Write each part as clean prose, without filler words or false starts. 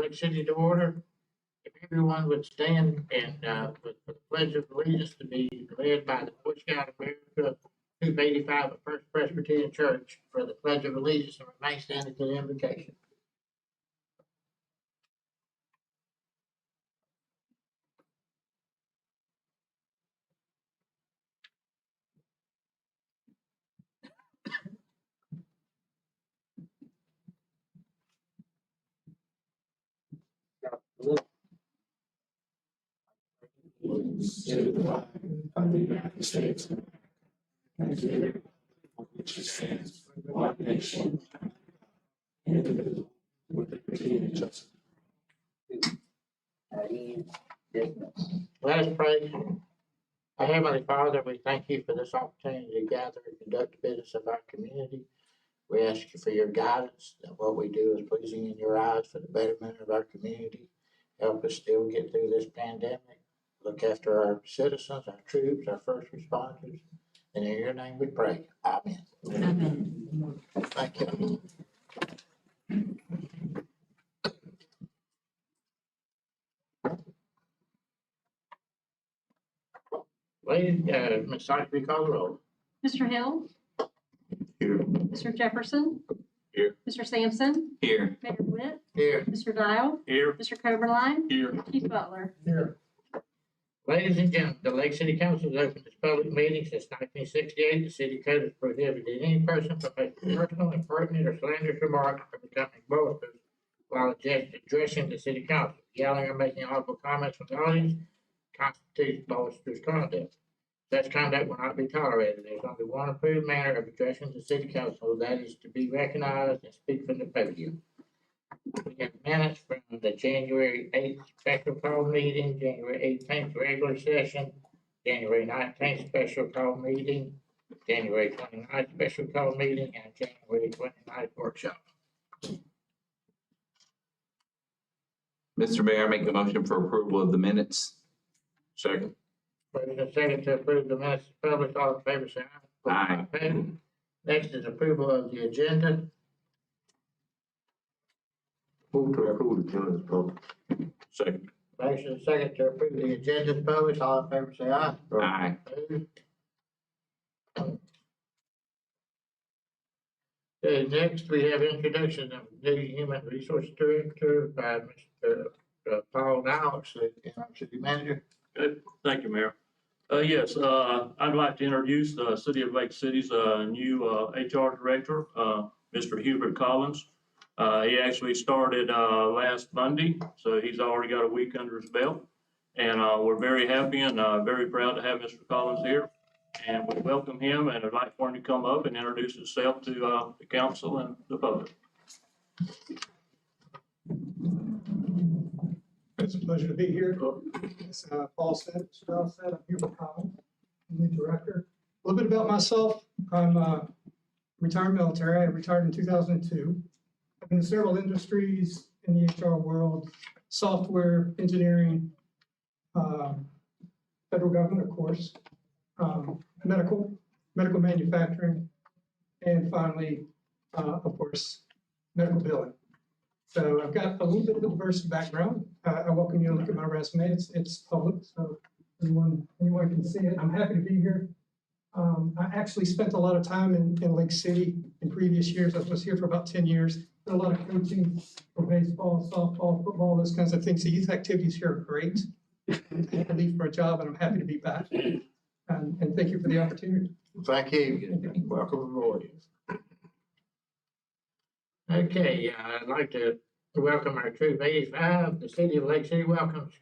Lake City to order. If everyone would stand and for the Pledge of Allegiance to be led by the Boy Scout of America, Troop 85 of First Presbyterian Church for the Pledge of Allegiance and remain standing to the invocation. To the flag of the United States and to the republic which stands one nation, indivisible, with liberty and justice. Let us pray. Our Heavenly Father, we thank you for this opportunity to gather and conduct the business of our community. We ask you for your guidance, that what we do is pleasing in your eyes for the betterment of our community. Help us still get through this pandemic. Look after our citizens, our troops, our first responders. And in your name we pray. Amen. Amen. Thank you. Ladies, Ms. Sykes, we call the roll. Mr. Hill? Here. Mr. Jefferson? Here. Mr. Sampson? Here. Mayor Witt? Here. Mr. Dial? Here. Mr. Coberline? Here. Chief Butler? Here. Ladies and gentlemen, the Lake City Council has opened its public meeting since 1968. The city code has prohibited any person from making personal, impertinent, or slanderous remarks or becoming boastful while addressing the city council. Yelling or making audible comments from the audience constitutes boisterous conduct. Such conduct will not be tolerated. There is only one approved manner of addressing the city council, that is to be recognized and speak from the podium. We have minutes from the January 8th special call meeting, January 18th regular session, January 19th special call meeting, January 29th special call meeting, and January 29th workshop. Mr. Mayor, I make a motion for approval of the minutes. Second. First and second to approve the minutes published, all in favor say aye. Aye. Next is approval of the agenda. Move to approve the minutes, public. Second. Motion and second to approve the agenda published, all in favor say aye. Aye. Opposed? Okay, next we have introduction of new human resource director by Mr. Paul Alex, city manager. Good. Thank you, Mayor. Yes, I'd like to introduce the City of Lake City's new HR director, Mr. Hubert Collins. He actually started last Monday, so he's already got a week under his belt. And we're very happy and very proud to have Mr. Collins here. And we welcome him, and I'd like for him to come up and introduce himself to the council and the public. It's a pleasure to be here. As Paul said, Strauss said, I'm Hubert Collins, I'm the director. A little bit about myself. I'm retired military. I retired in 2002. I've been in several industries in the HR world, software, engineering, federal government, of course, medical manufacturing, and finally, of course, medical billing. So I've got a little bit of a diverse background. I welcome you to look at my resume. It's public, so anyone can see it. I'm happy to be here. I actually spent a lot of time in Lake City in previous years. I was here for about 10 years. Did a lot of coaching for baseball, softball, football, those kinds of things. The youth activities here are great. I had to leave for a job, and I'm happy to be back. And thank you for the opportunity. Thank you. Welcome aboard. Okay, I'd like to welcome our Troop 85. The City of Lake City welcomes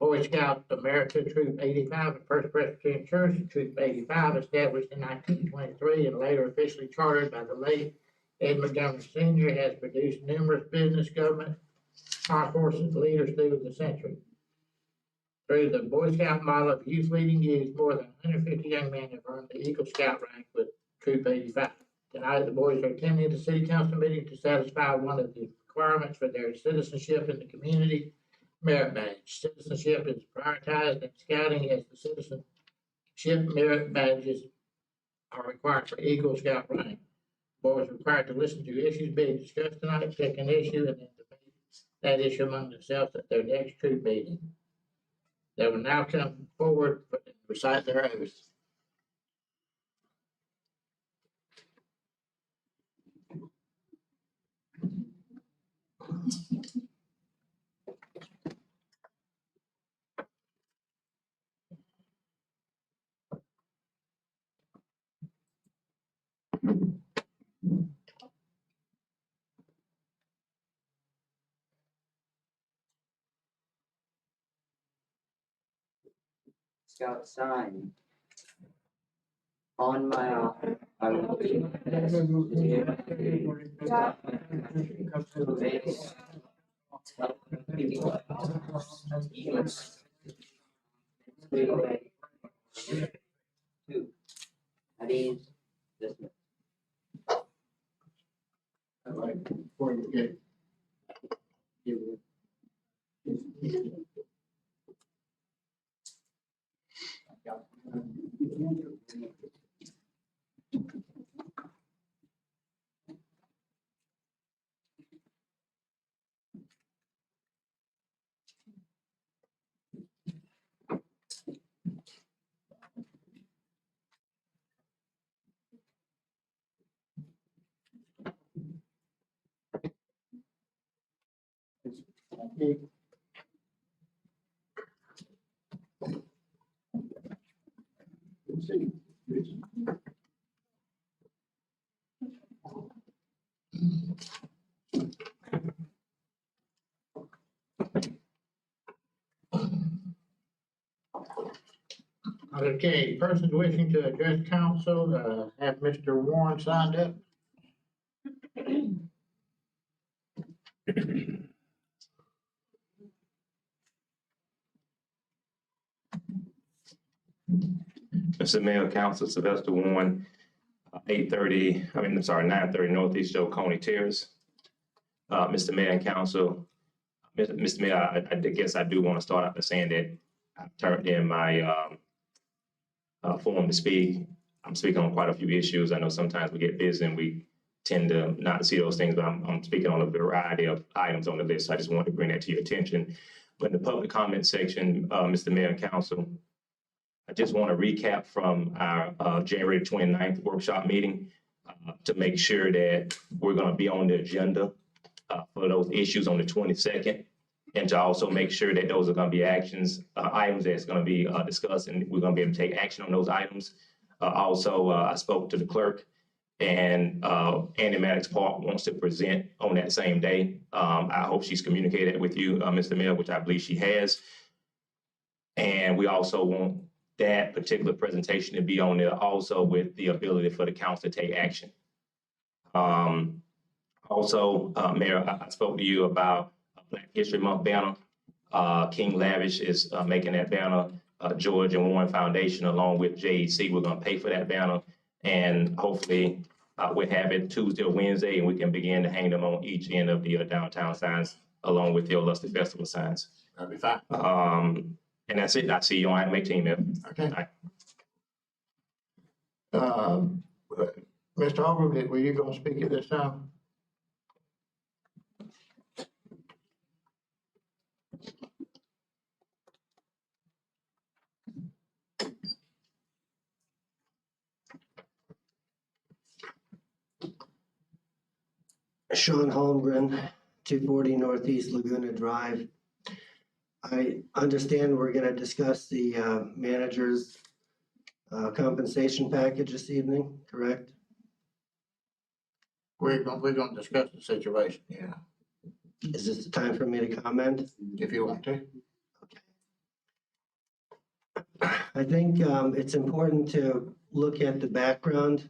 Boy Scout America Troop 85 at First Presbyterian Church. Troop 85, established in 1923 and later officially chartered by the late Ed Montgomery Sr., has produced numerous business, government, high horses, leaders through the century. Through the Boy Scout model of youth leading youth, more than 150 young men have earned the Eagle Scout rank with Troop 85. Tonight, the boys are attending the city council meeting to satisfy one of the requirements for their citizenship in the community, merit badge. Citizenship is prioritized in scouting as the citizenship merit badges are required for Eagle Scout rank. Boys are required to listen to issues being discussed tonight, pick an issue, and then debate that issue among themselves at their next troop meeting. They will now come forward and recite their oaths. Scout sign. On my honor, I will do my best to do my duty to my country, to obey tell the people of US. Two. At ease, dismiss. I'd like, before we get. Okay, persons wishing to address council, have Mr. Warren signed up. Mr. Mayor, Council, Sylvester Warren, 930 Northeast Oconee Terrace. Mr. Mayor and Council, Mr. Mayor, I guess I do want to start out by saying that I turned in my form to speak. I'm speaking on quite a few issues. I know sometimes we get busy and we tend to not see those things, but I'm speaking on a variety of items on the list. I just wanted to bring that to your attention. But in the public comment section, Mr. Mayor and Council, I just want to recap from our January 29th workshop meeting to make sure that we're going to be on the agenda for those issues on the 22nd, and to also make sure that those are going to be items that's going to be discussed, and we're going to be able to take action on those items. Also, I spoke to the clerk, and Andy Maddox Park wants to present on that same day. I hope she's communicated with you, Mr. Mayor, which I believe she has. And we also want that particular presentation to be on there also with the ability for the council to take action. Also, Mayor, I spoke to you about Black History Month banner. King Lavish is making that banner. George and Warren Foundation, along with JEC, we're going to pay for that banner. And hopefully we'll have it Tuesday or Wednesday, and we can begin to hang them on each end of the downtown signs, along with the Illustrious Festival signs. That'll be fine. And that's it. I see you on item 18, Mayor. Okay. Aye. Mr. Ogilvy, were you gonna speak at this time? Sean Holmgren, 240 Northeast Laguna Drive. I understand we're going to discuss the manager's compensation package this evening, correct? We're gonna discuss the situation, yeah, Is this the time for me to comment? if you want to. I think it's important to look at the background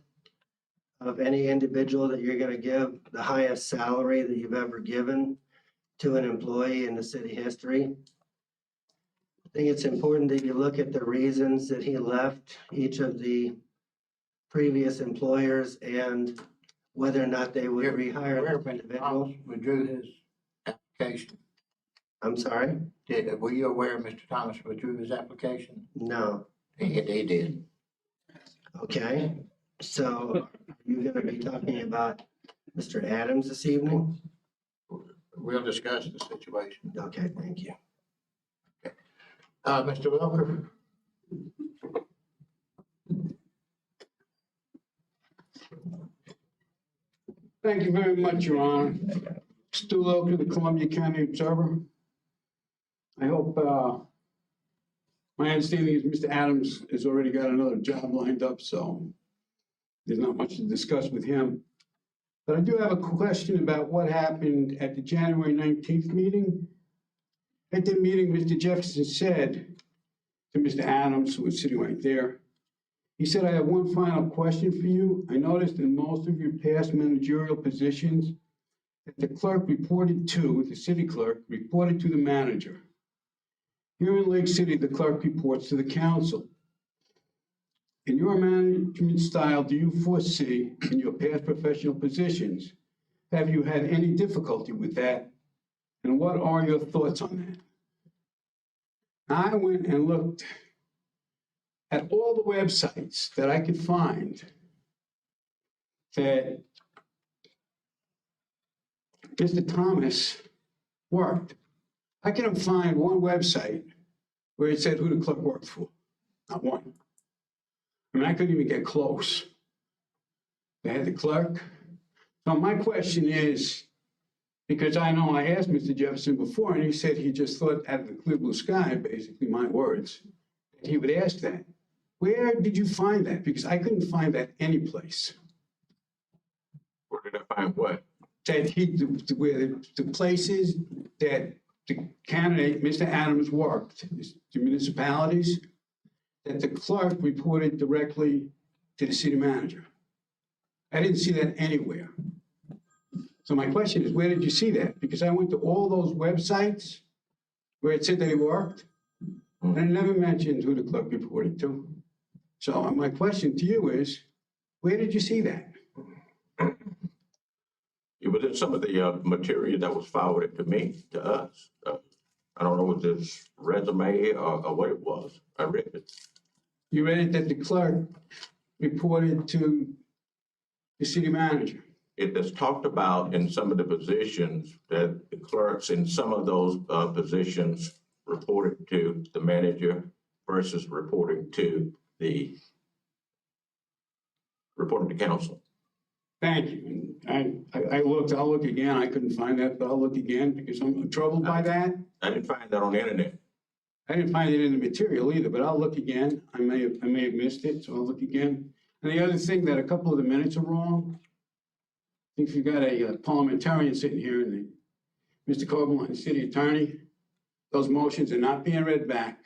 of any individual that you're going to give the highest salary that you've ever given to an employee in the city history. I think it's important that you look at the reasons that he left each of the previous employers and whether or not they would rehire Where this Mr. individual. Thomas withdrew his application. I'm sorry? Were you aware Mr. Thomas withdrew his application? No. He did. Okay. So are you going to be talking about Mr. Adams this evening? We'll discuss the situation. Okay, thank you. Mr. Welker? Thank you very much, Your Honor. Stu Oak, the Columbia County Observer. I hope, my understanding is Mr. Adams has already got another job lined up, so there's not much to discuss with him. But I do have a question about what happened at the January 19th meeting. At the meeting, Mr. Jefferson said to Mr. Adams, who was sitting right there, he said, "I have one final question for you. I noticed in most of your past managerial positions that the clerk reported to, the city clerk, reported to the manager. Here in Lake City, the clerk reports to the council. In your management style, do you foresee in your past professional positions, have you had any difficulty with that? And what are your thoughts on that?" I went and looked at all the websites that I could find that Mr. Thomas worked. I couldn't find one website where it said who the clerk worked for, not one. I mean, I couldn't even get close. They had the clerk. So my question is, because I know I asked Mr. Jefferson before, and he said he just thought out of the clear blue sky, basically my words, that he would ask that. Where did you find that? Because I couldn't find that anyplace. Where did I find what? That where the places that the candidate, Mr. Adams, worked, the municipalities, that the clerk reported directly to the city manager. I didn't see that anywhere. So my question is, where did you see that? Because I went to all those websites where it said that he worked, and it never mentioned who the clerk reported to. So my question to you is, where did you see that? It was in some of the material that was forwarded to me, to us. I don't know, was this resume or what it was. I read it. You read it that the clerk reported to the city manager. It is talked about in some of the positions that the clerks in some of those positions reported to the manager versus reporting to council. Thank you. I looked, I'll look again. I couldn't find that, but I'll look again because I'm troubled by that. I didn't find that on the internet. I didn't find it in the material either, but I'll look again. I may have missed it, so I'll look again. And the other thing, that a couple of the minutes are wrong. I think you've got a parliamentarian sitting here, and Mr. Coble, the city attorney, those motions are not being read back.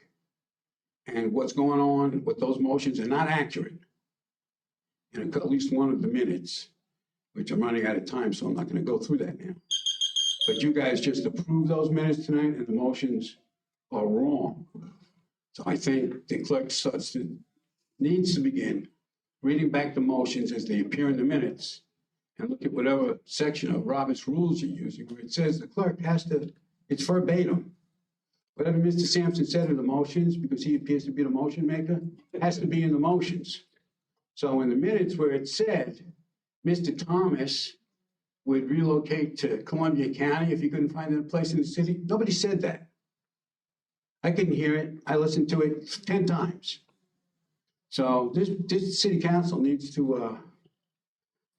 And what's going on with those motions are not accurate in at least one of the minutes, which I'm running out of time, so I'm not going to go through that now. But you guys just approved those minutes tonight, and the motions are wrong. So I think the clerk needs to begin reading back the motions as they appear in the minutes, and look at whatever section of Robert's rules you're using, where it says the clerk has to, it's verbatim. Whatever Mr. Sampson said in the motions, because he appears to be the motion maker, has to be in the motions. So in the minutes where it said Mr. Thomas would relocate to Columbia County if he couldn't find a place in the city, nobody said that. I couldn't hear it. I listened to it 10 times. So this city council needs to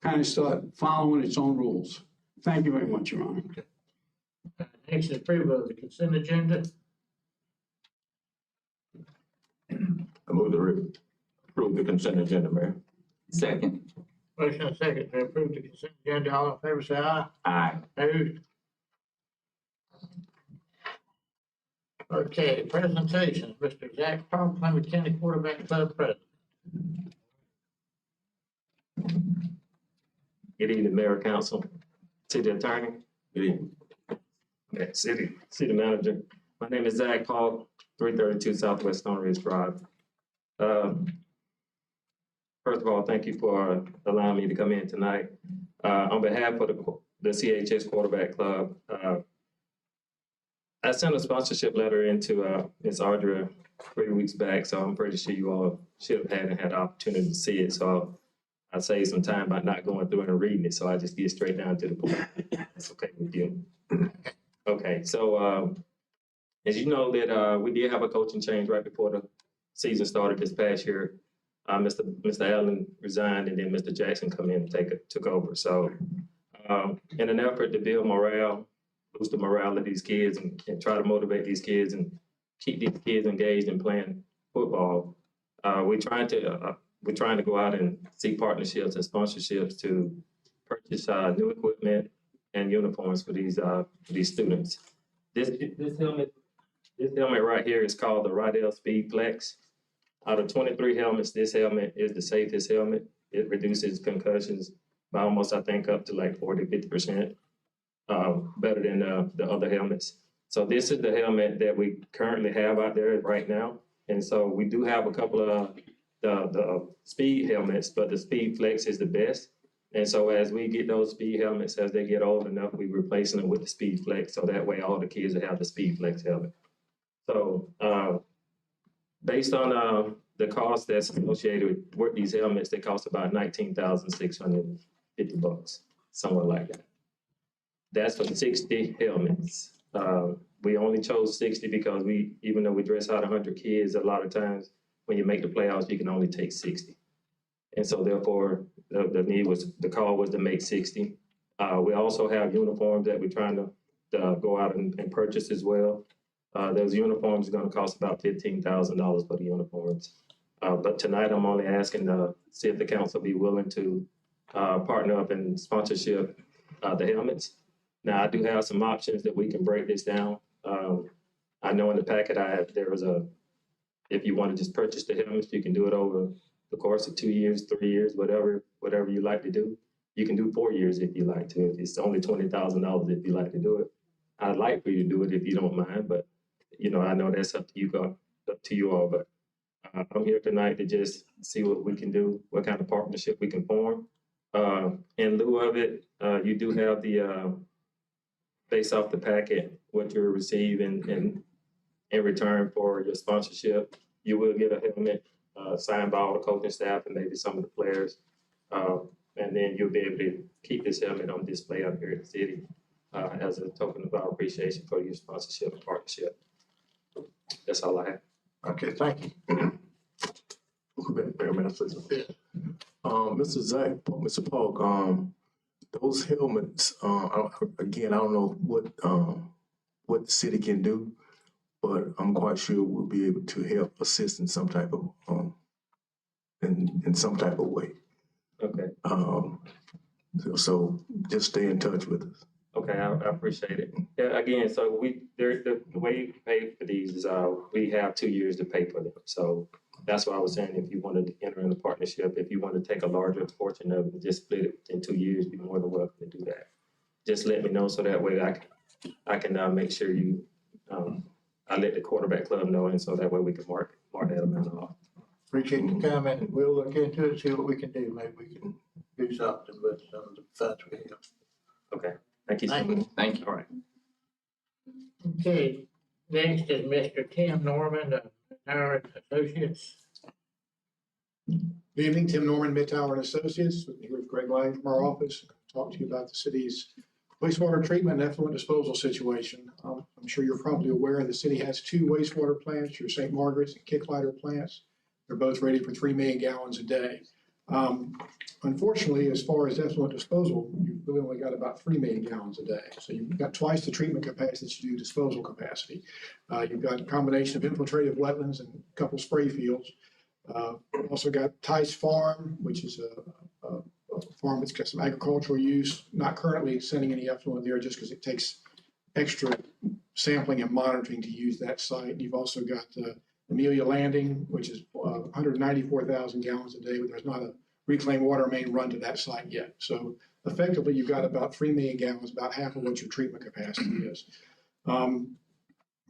kind of start following its own rules. Thank you very much, Your Honor. Next is approval of the consent agenda. I move to approve the consent agenda, Mayor. Second. Motion and second to approve the consent agenda. All in favor, say aye. Aye. Opposed? Okay, presentations. Mr. Zach Paul, Columbia County Quarterback Club President. Good evening, Mayor, Council, City Attorney, Good evening. City Manager. My name is Zach Paul, 332 Southwest Stone Ridge Drive. First of all, thank you for allowing me to come in tonight. On behalf of the CHS Quarterback Club, I sent a sponsorship letter into Ms. Audra 3 weeks back, so I'm pretty sure you all should have had the opportunity to see it. So I save some time by not going through and reading it, so I just get straight down to the point. That's okay with you. Okay, so, as you know that, we did have a coaching change right before the season started this past year. Mr. Allen resigned and then Mr. Jackson come in and took over. So, in an effort to build morale, boost the morale of these kids and try to motivate these kids and keep these kids engaged in playing football, we're trying to go out and seek partnerships and sponsorships to purchase new equipment and uniforms for these students. This helmet right here is called the Rydell Speed Flex. Out of 23 helmets, this helmet is the safest helmet. It reduces concussions by almost, I think, up to like 40, 50%, better than the other helmets. So this is the helmet that we currently have out there right now. And so we do have a couple of the speed helmets, but the Speed Flex is the best. And so as we get those speed helmets, as they get old enough, we're replacing them with the Speed Flex. So that way all the kids will have the Speed Flex helmet. So based on the cost that's associated with these helmets, they cost about $19,650, somewhere like that. That's for 60 helmets. We only chose 60 because even though we dress out 100 kids, a lot of times when you make the playoffs, you can only take 60. And so therefore, the call was to make 60. We also have uniforms that we're trying to go out and purchase as well. Those uniforms are gonna cost about $15,000 for the uniforms. But tonight I'm only asking to see if the council be willing to partner up in sponsorship the helmets. Now I do have some options that we can break this down. I know in the packet if you want to just purchase the helmets, you can do it over the course of 2 years, 3 years, whatever you like to do. You can do 4 years if you like to. If it's only $20,000 if you like to do it. I'd like for you to do it if you don't mind, but I know that's up to you all. But I'm here tonight to just see what we can do, what kind of partnership we can form. In lieu of it, you do have the based off the packet, what you'll receive in return for your sponsorship. You will get a helmet signed by all the coaching staff and maybe some of the players. And then you'll be able to keep this helmet on display up here in the city as a token of our appreciation for your sponsorship and partnership. That's all I have. Okay, thank you. Mr. Zach, Mr. Polk, those helmets, again, I don't know what the city can do, but I'm quite sure we'll be able to help assist in some type of in some type of way. Okay. So just stay in touch with us. Okay, I appreciate it. Yeah, again, so the way you pay for these is we have 2 years to pay for them. So that's why I was saying if you wanted to enter in a partnership, if you want to take a larger portion of it and just split it in 2 years, be more than welcome to do that. Just let me know so that way I can make sure I let the quarterback club know, and so that way we can mark that amount off. Appreciate the comment. We'll look into it, see what we can do. Maybe we can do something with some of the funds we have. Okay, thank you so much. Thank you. All right. Okay, next is Mr. Tim Norman of Howard Associates. Good evening, Tim Norman, Midtower and Associates. Here with Greg Lang from our office. Talk to you about the city's wastewater treatment and effluent disposal situation. I'm sure you're probably aware the city has 2 wastewater plants, your St. Margaret's and Kicklighter plants. They're both rated for 3 million gallons a day. Unfortunately, as far as effluent disposal, you've really only got about 3 million gallons a day. So you've got twice the treatment capacity that you do disposal capacity. You've got a combination of infiltrative wetlands and a couple spray fields. Also got Tice Farm, which is a farm that's got some agricultural use, not currently sending any effluent there just because it takes extra sampling and monitoring to use that site. You've also got Amelia Landing, which is 194,000 gallons a day, but there's not a reclaimed water main run to that site yet. So effectively, you've got about 3 million gallons, about half of what your treatment capacity is.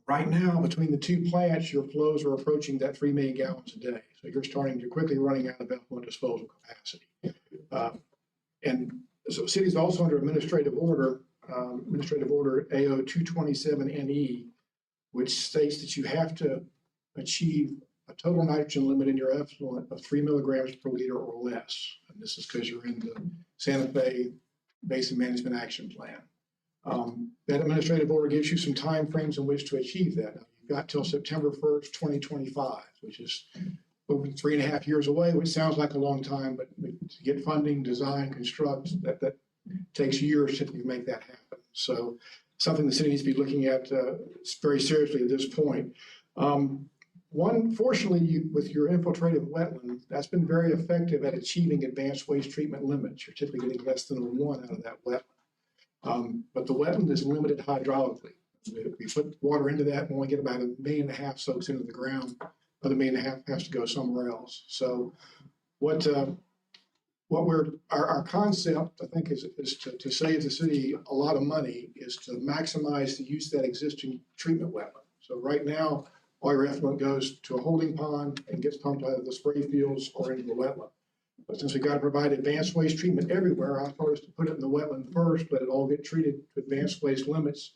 Right now, between the 2 plants, your flows are approaching that 3 million gallons a day. So you're starting to quickly running out of effluent disposal capacity. And so the city is also under administrative order AO 227NE, which states that you have to achieve a total nitrogen limit in your effluent of 3 milligrams per liter or less. And this is because you're in the Santa Fe Basin Management Action Plan. That administrative order gives you some timeframes in which to achieve that. Now, you've got till September 1st, 2025, which is over 3.5 years away, which sounds like a long time, but to get funding, design, construct, that takes years to make that happen. So something the city needs to be looking at very seriously at this point. Fortunately, with your infiltrative wetland, that's been very effective at achieving advanced waste treatment limits. You're typically getting less than a 1 out of that wetland. But the wetland is limited hydraulically. If we put water into that, we only get about 1.5 million soaks into the ground. Another 1.5 million has to go somewhere else. So our concept, I think, is to save the city a lot of money, is to maximize the use of that existing treatment wetland. So right now, all your effluent goes to a holding pond and gets pumped out of the spray fields or into the wetland. But since we got to provide advanced waste treatment everywhere, I thought us to put it in the wetland first, let it all get treated to advanced waste limits,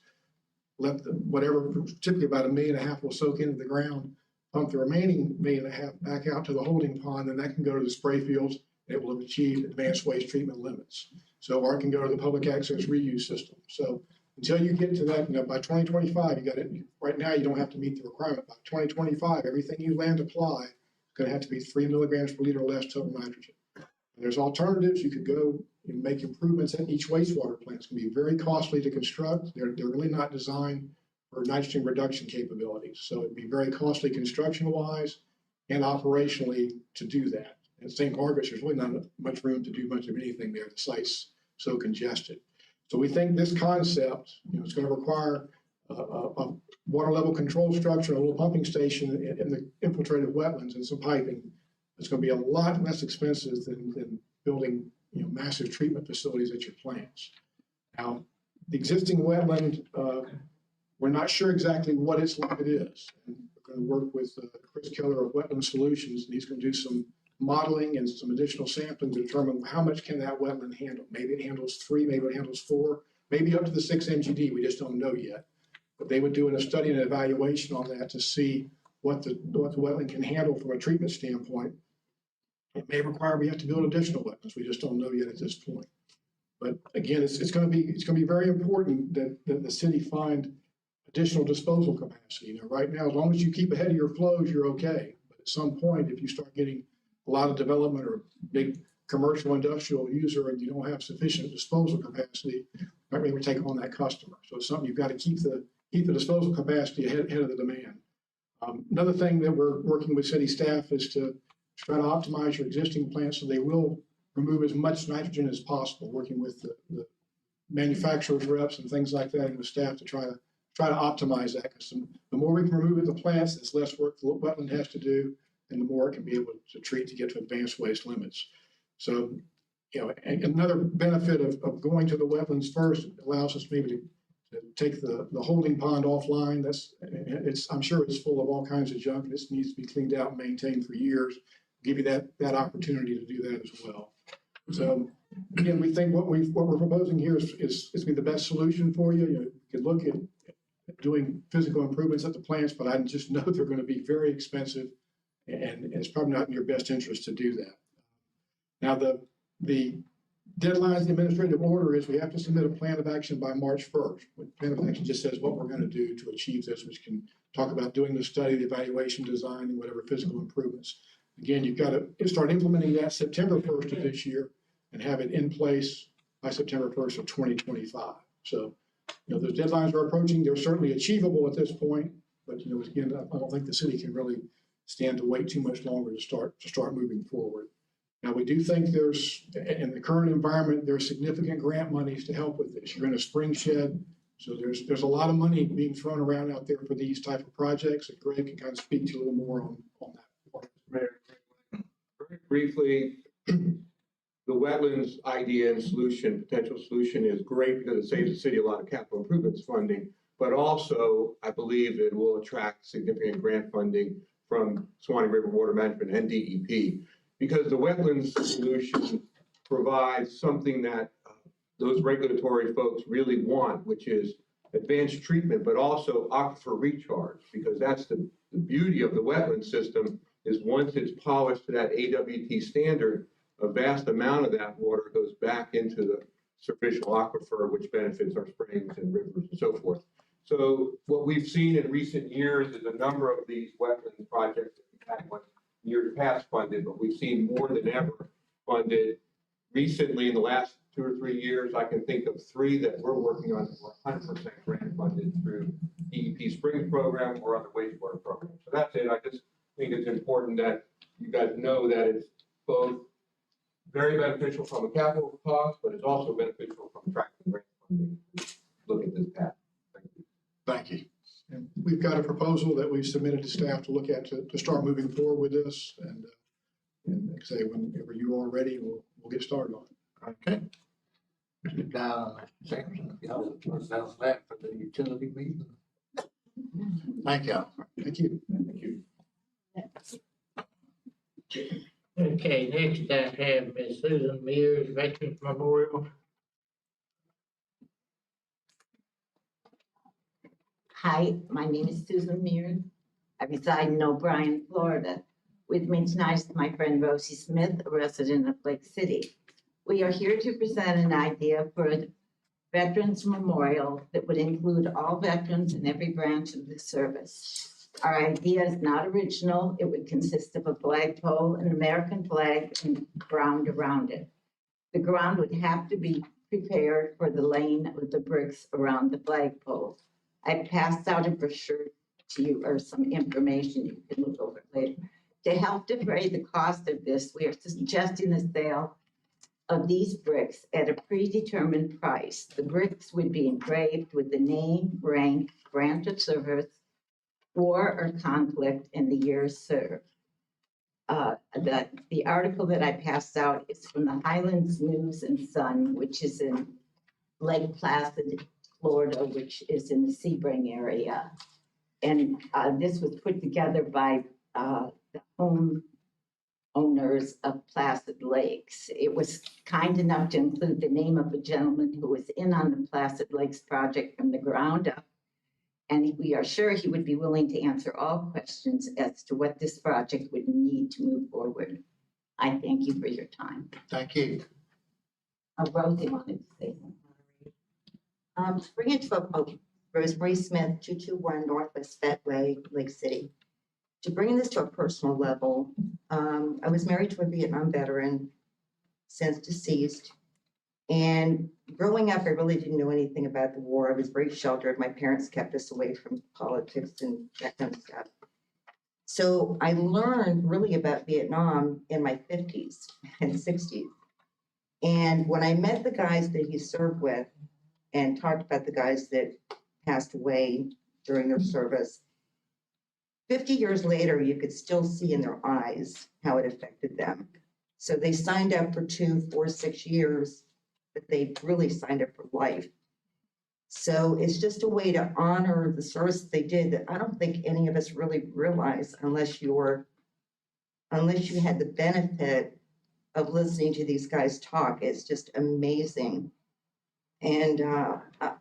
let whatever, typically about 1.5 million will soak into the ground, pump the remaining 1.5 million back out to the holding pond, and that can go to the spray fields. It will have achieved advanced waste treatment limits. So, or it can go to the public access reuse system. So until you get to that, by 2025, you got it. Right now, you don't have to meet the requirement. By 2025, everything you land apply is going to have to be 3 milligrams per liter or less total nitrogen. And there's alternatives. You could go and make improvements at each wastewater plant. It's going to be very costly to construct. They're really not designed for nitrogen reduction capabilities. So it'd be very costly construction-wise and operationally to do that. At St. Margaret's, there's really not much room to do much of anything there. The site's so congested. So we think this concept, it's going to require a water level control structure, a little pumping station in the infiltrated wetlands and some piping. It's going to be a lot less expensive than building massive treatment facilities at your plants. Now, the existing wetland, we're not sure exactly what its limit is. And we're going to work with Chris Keller of Wetland Solutions, and he's going to do some modeling and some additional sampling to determine how much can that wetland handle. Maybe it handles 3, maybe it handles 4, maybe up to the 6 MGD. We just don't know yet. But they would do a study and evaluation on that to see what the wetland can handle from a treatment standpoint. It may require we have to build additional wetlands. We just don't know yet at this point. But again, it's going to be very important that the city find additional disposal capacity. Right now, as long as you keep ahead of your flows, you're okay. But at some point, if you start getting a lot of development or big commercial industrial user and you don't have sufficient disposal capacity, you might be able to take on that customer. So it's something you've got to keep the disposal capacity ahead of the demand. Another thing that we're working with city staff is to try to optimize your existing plants so they will remove as much nitrogen as possible, working with the manufacturers reps and things like that and with staff to try to optimize that. Because the more we can remove at the plants, it's less work the wetland has to do, and the more it can be able to treat to get to advanced waste limits. So, another benefit of going to the wetlands first allows us maybe to take the holding pond offline. I'm sure it's full of all kinds of junk. This needs to be cleaned out and maintained for years. Give you that opportunity to do that as well. So again, we think what we're proposing here is to be the best solution for you. You can look at doing physical improvements at the plants, but I just know they're going to be very expensive. And it's probably not in your best interest to do that. Now, the deadline of the administrative order is we have to submit a plan of action by March 1st. The plan of action just says what we're going to do to achieve this, which can talk about doing the study, the evaluation, design, and whatever physical improvements. Again, you've got to start implementing that September 1st of this year and have it in place by September 1st of 2025. So, those deadlines are approaching. They're certainly achievable at this point, but again, I don't think the city can really stand to wait too much longer to start moving forward. Now, we do think there's, in the current environment, there's significant grant monies to help with this. You're in a spring shed, so there's a lot of money being thrown around out there for these type of projects, and Greg can kind of speak to you a little more on that. Mayor, very briefly, the wetlands idea and potential solution is great because it saves the city a lot of capital improvements funding, but also I believe it will attract significant grant funding from Suwannee River Water Management and DEP, because the wetlands solution provides something that those regulatory folks really want, which is advanced treatment, but also aquifer recharge, because that's the beauty of the wetland system is once it's polished to that AWT standard, a vast amount of that water goes back into the superficial aquifer, which benefits our springs and rivers and so forth. So what we've seen in recent years is a number of these wetlands projects that we've had years past funded, but we've seen more than ever funded. Recently, in the last 2 or 3 years, I can think of 3 that we're working on that were 100% grant funded through DEP Springs program or other wastewater programs. So that's it. I just think it's important that you guys know that it's both very beneficial from a capital cost, but it's also beneficial from attracting grant funding. Look at this path. Thank you. Thank you. And we've got a proposal that we've submitted to staff to look at to start moving forward with this. And like I say, whenever you are ready, we'll get started on it. Okay. Mr. Dow, Mr. Sampson, if y'all want to that for the utility meeting. Thank y'all. Thank you. Thank you. Okay, next I have Ms. Susan Mears, Veterans Memorial. Hi, my name is Susan Mears. I reside in O'Brien, Florida. With me tonight is my friend Rosie Smith, a resident of Lake City. We are here to present an idea for a Veterans Memorial that would include all veterans in every branch of the service. Our idea is not original. It would consist of a flagpole, an American flag, and ground around it. The ground would have to be prepared for the laying of the bricks around the flagpole. I passed out a brochure to you, or some information you can look over later. To help defray the cost of this, we are suggesting the sale of these bricks at a predetermined price. The bricks would be engraved with the name, rank, branch of service, war or conflict, and the years served. The article that I passed out is from the Highlands News and Sun, which is in Lake Placid, Florida, which is in the Sebring area. And this was put together by the home owners of Placid Lakes. It was kind enough to include the name of a gentleman who was in on the Placid Lakes project from the ground up. And we are sure he would be willing to answer all questions as to what this project would need to move forward. I thank you for your time. Thank you. Rosie wanted to say something. To bring it to a vote, Rosemary Smith, 221 Northwest Fedway, Lake City. To bring this to a personal level, I was married to a Vietnam veteran, since deceased. And growing up, I really didn't know anything about the war. I was very sheltered. My parents kept us away from politics and that kind of stuff. So I learned really about Vietnam in my 50s and 60s. And when I met the guys that he served with and talked about the guys that passed away during their service, 50 years later, you could still see in their eyes how it affected them. So they signed up for 2, 4, 6 years, but they really signed up for life. So it's just a way to honor the service they did that I don't think any of us really realize unless you had the benefit of listening to these guys talk. It's just amazing. And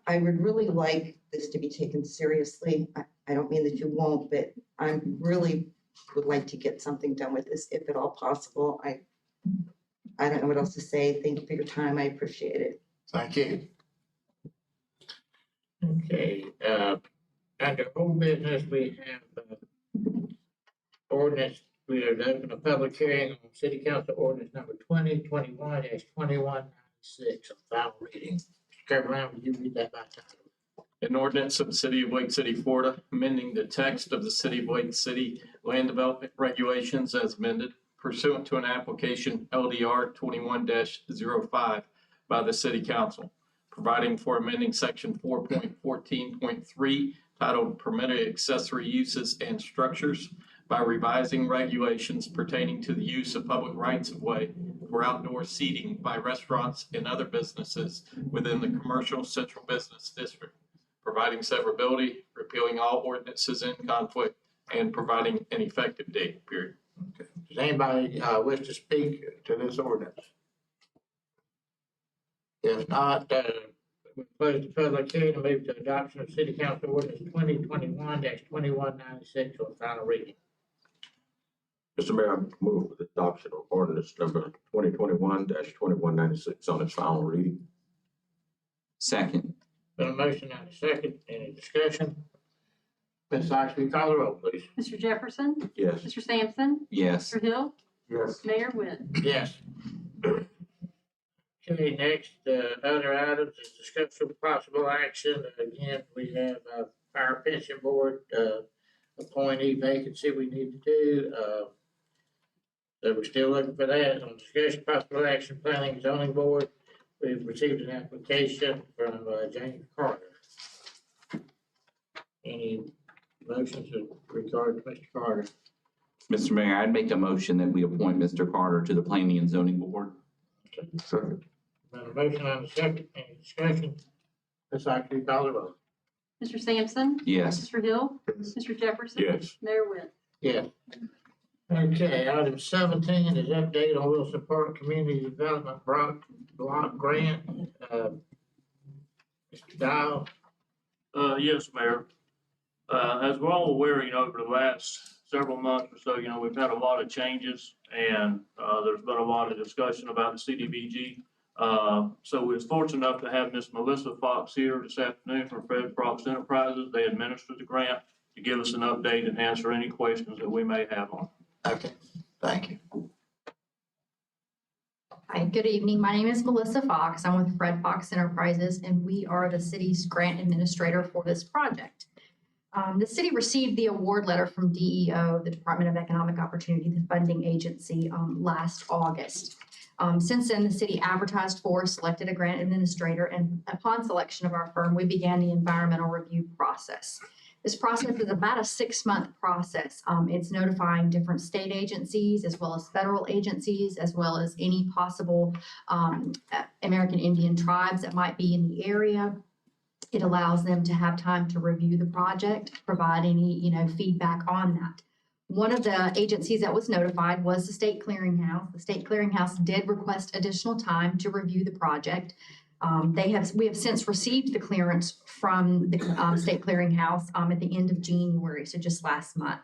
I would really like this to be taken seriously. I don't mean that you won't, but I really would like to get something done with this, if at all possible. I don't know what else to say. Thank you for your time. I appreciate it. Thank you. Okay, under old business, we have ordinance, we have opened a public hearing on city council ordinance number 2021-2196, on final reading. Mr. Caroline, would you read that by title? An ordinance of the city of Lake City, Florida, amending the text of the city of Lake City land development regulations as amended pursuant to an application LDR 21-05 by the city council, providing for amending section 4.14.3 titled Permitted Accessory Uses and Structures by revising regulations pertaining to the use of public rights of way for outdoor seating by restaurants and other businesses within the commercial central business district, providing severability, repealing all ordinances in conflict, and providing an effective date, period. Okay. Does anybody wish to speak to this ordinance? If not, We close the public hearing and move to adoption of city council ordinance 2021-2196 on final reading. Mr. Mayor, I move for the adoption of ordinance number 2021-2196 on its final reading. Second. Been a motion and a second. Any discussion? Ms. Sykes, will you call the roll, please? Mr. Jefferson, Yes. Mr. Sampson, Yes. Mr. Hill, Yes. Mayor Win. Yes. Okay, next, other items is discussion of possible action. Again, we have fire pension board, appointee vacancy we need to do. So we're still looking for that. On discussion of possible action, planning and zoning board, we've received an application from James Carter. Any motions regarding Mr. Carter? Mr. Mayor, I'd make a motion that we appoint Mr. Carter to the Planning and Zoning Board. Second. Got a motion and a second. Any discussion? Ms. Sykes, will you call the roll? Mr. Sampson, Yes. Mr. Hill, Mr. Jefferson. Yes. Mayor Win. Yeah. Okay, item 17 is update on Wilson Park Community Development Block Grant. Mr. Dial. Yes, Mayor. As we're all aware, over the last several months or so, we've had a lot of changes and, there's been a lot of discussion about the CDBG. So we was fortunate enough to have Miss Melissa Fox here this afternoon from Fred Fox Enterprises. They administered the grant to give us an update and answer any questions that we may have on it. Okay, thank you. Hi, good evening. My name is Melissa Fox. I'm with Fred Fox Enterprises, and we are the city's grant administrator for this project. The city received the award letter from DEO, the Department of Economic Opportunity, the funding agency, last August. Since then, the city advertised for, selected a grant administrator, and upon selection of our firm, we began the environmental review process. This process is about a 6-month process. It's notifying different state agencies as well as federal agencies, as well as any possible American Indian tribes that might be in the area. It allows them to have time to review the project, provide any, feedback on that. One of the agencies that was notified was the State Clearinghouse. The State Clearinghouse did request additional time to review the project. We have since received the clearance from the State Clearinghouse at the end of January, so just last month.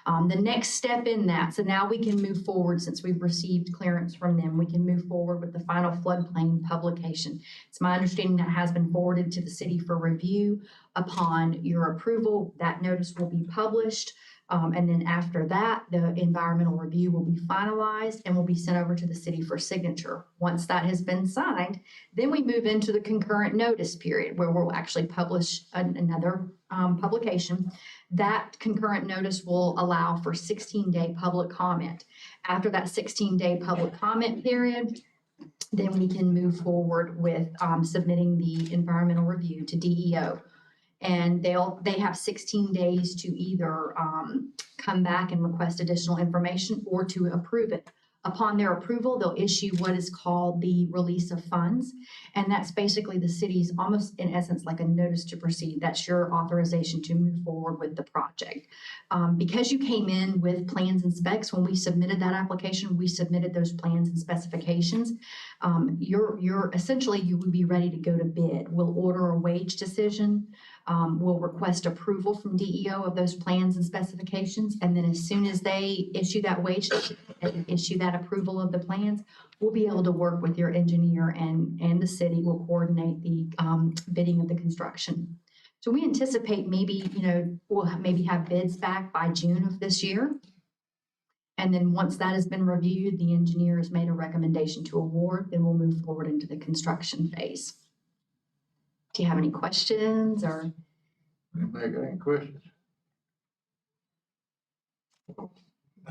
The next step in that, so now we can move forward since we've received clearance from them, we can move forward with the final floodplain publication. It's my understanding that has been forwarded to the city for review. Upon your approval, that notice will be published. And then after that, the environmental review will be finalized and will be sent over to the city for signature. Once that has been signed, then we move into the concurrent notice period where we'll actually publish another publication. That concurrent notice will allow for 16-day public comment. After that 16-day public comment period, then we can move forward with submitting the environmental review to DEO. And they have 16 days to either come back and request additional information or to approve it. Upon their approval, they'll issue what is called the release of funds. And that's basically the city's almost in essence like a notice to proceed. That's your authorization to move forward with the project. Because you came in with plans and specs, when we submitted that application, we submitted those plans and specifications. You're essentially, you would be ready to go to bid. We'll order a wage decision. We'll request approval from DEO of those plans and specifications. And then as soon as they issue that wage and issue that approval of the plans, we'll be able to work with your engineer and the city will coordinate the bidding of the construction. So we anticipate maybe, we'll maybe have bids back by June of this year. And then once that has been reviewed, the engineer has made a recommendation to award, then we'll move forward into the construction phase. Do you have any questions or? Anybody got any questions?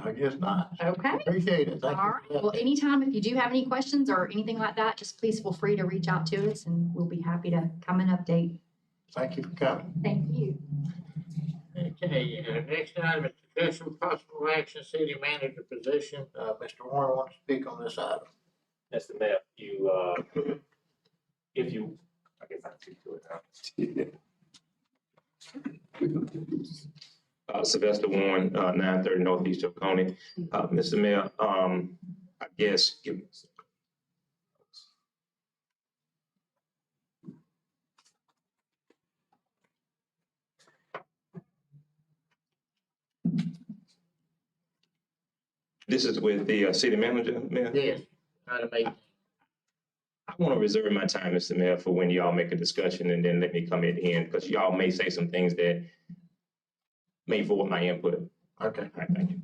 I guess not. Okay. Appreciate it. Thank you. All right. Well, anytime if you do have any questions or anything like that, just please feel free to reach out to us and we'll be happy to come and update. Thank you for coming. Thank you. Okay, next item is discussion possible action, city manager position. Mr. Warren wants to speak on this item. Mr. Mayor, if you, I guess I speak to it now. Sylvester Warren, 930 Northeast Oconee. Mr. Mayor, I guess, This is with the city manager, Mayor? Yes, item 18. I want to reserve my time, Mr. Mayor, for when y'all make a discussion and then let me come in the end, because y'all may say some things that may void my input. Okay. All right, thank you.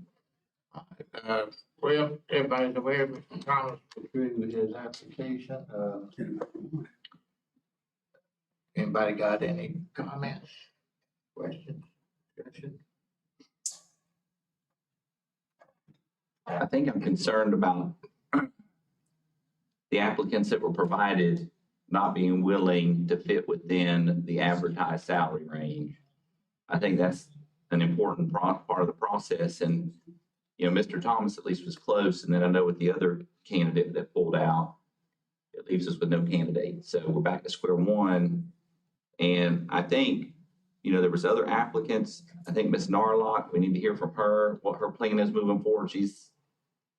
Well, everybody's aware Mr. Thomas withdrew his application. Anybody got any comments, questions, discussion? I think I'm concerned about the applicants that were provided not being willing to fit within the advertised salary range. I think that's an important part of the process. And, you know, Mr. Thomas at least was close. And then I know with the other candidate that pulled out, it leaves us with no candidate. So we're back to square one. And I think, you know, there was other applicants. I think Ms. Narlock, we need to hear from her, what her plan is moving forward. She's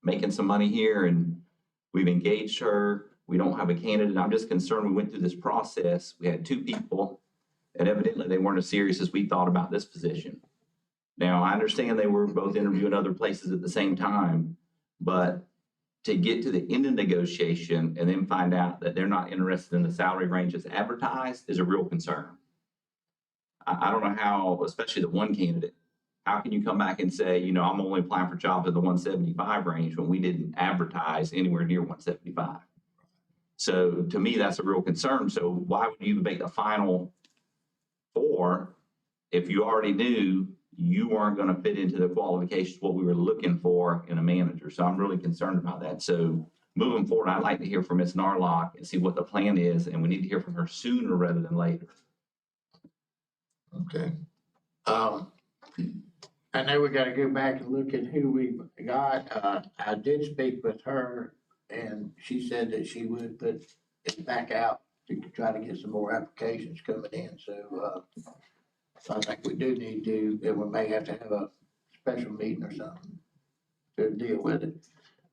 making some money here and we've engaged her. We don't have a candidate. I'm just concerned we went through this process. We had two people and evidently they weren't as serious as we thought about this position. Now, I understand they were both interviewing other places at the same time, but to get to the end of negotiation and then find out that they're not interested in the salary range as advertised is a real concern. I don't know how, especially the one candidate, how can you come back and say, you know, I'm only applying for jobs in the 175 range when we didn't advertise anywhere near 175? So to me, that's a real concern. So why would you even make the final four if you already knew you weren't going to fit into the qualifications, what we were looking for in a manager? So I'm really concerned about that. So moving forward, I'd like to hear from Ms. Narlock and see what the plan is, and we need to hear from her sooner rather than later. Okay. I know we gotta go back and look at who we got. I did speak with her and she said that she would put it back out to try to get some more applications coming in. So I think we do need to, and we may have to have a special meeting or something to deal with it.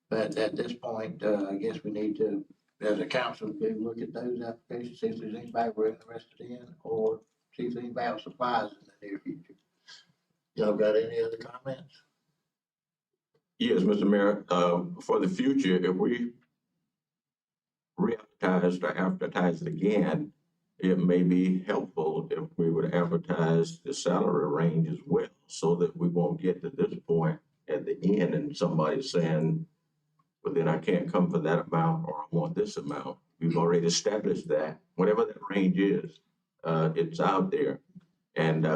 But at this point, I guess we need to, as a council, do look at those applications, see if there's anybody we're interested in, or see if anybody else applies in the near future. Y'all got any other comments? Yes, Mr. Mayor, for the future, if we re-advertise or advertise it again, it may be helpful if we would advertise the salary range as well, so that we won't get to this point at the end and somebody saying, well, then I can't come for that amount, or I want this amount. We've already established that, whatever that range is, it's out there. And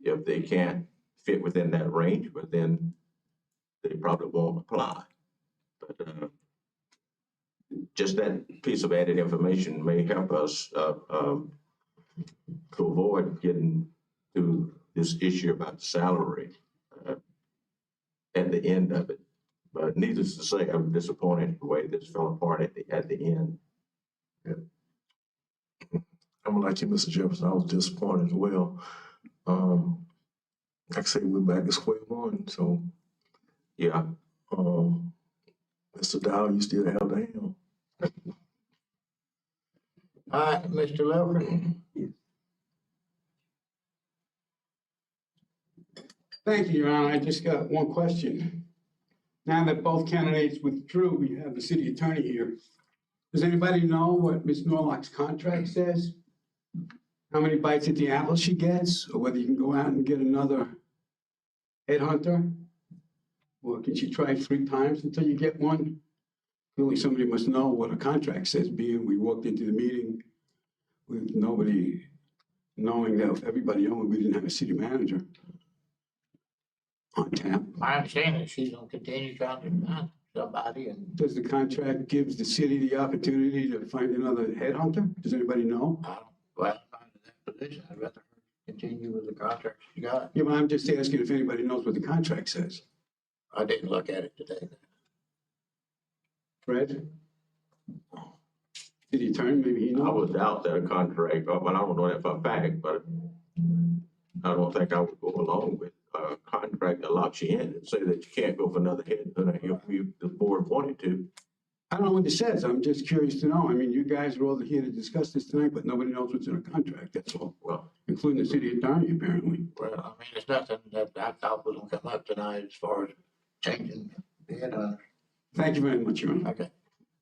if they can't fit within that range, but then they probably won't apply. But just that piece of added information may help us to avoid getting to this issue about salary at the end of it. But needless to say, I'm disappointed the way this fell apart at the end. Yeah. I'm like you, Mr. Jefferson. I was disappointed as well. Like I say, we're back to square one. So, yeah. Mr. Dow, you still have the helm. All right, Mr. Loker. Thank you, Your Honor. I just got one question. Now that both candidates withdrew, we have the city attorney here. Does anybody know what Ms. Norlock's contract says? How many bites at the apple she gets, or whether you can go out and get another headhunter? Or can she try 3 times until you get one? Clearly somebody must know what a contract says, being we walked into the meeting with nobody knowing that everybody knowing we didn't have a city manager on tap. My understanding is she's gonna continue trying to find somebody, and Does the contract gives the city the opportunity to find another headhunter? Does anybody know? I don't, well, I'm not in that position. I'd rather her continue with the contract she got. Yeah, but I'm just asking if anybody knows what the contract says. I didn't look at it today. Fred? City attorney, maybe he I knows. would doubt that a contract, well, I don't know that for a fact, but I don't think I would go along with a contract that locks you in and say that you can't go for another headhunter if the board wanted to. I don't know what it says. I'm just curious to know. I mean, you guys are all here to discuss this tonight, but nobody knows what's in a contract, that's all. Well, Including the city attorney, apparently. Well, I mean, it's nothing that I thought was gonna come up tonight as far as changing ahead, Thank you very much, Your Honor. okay.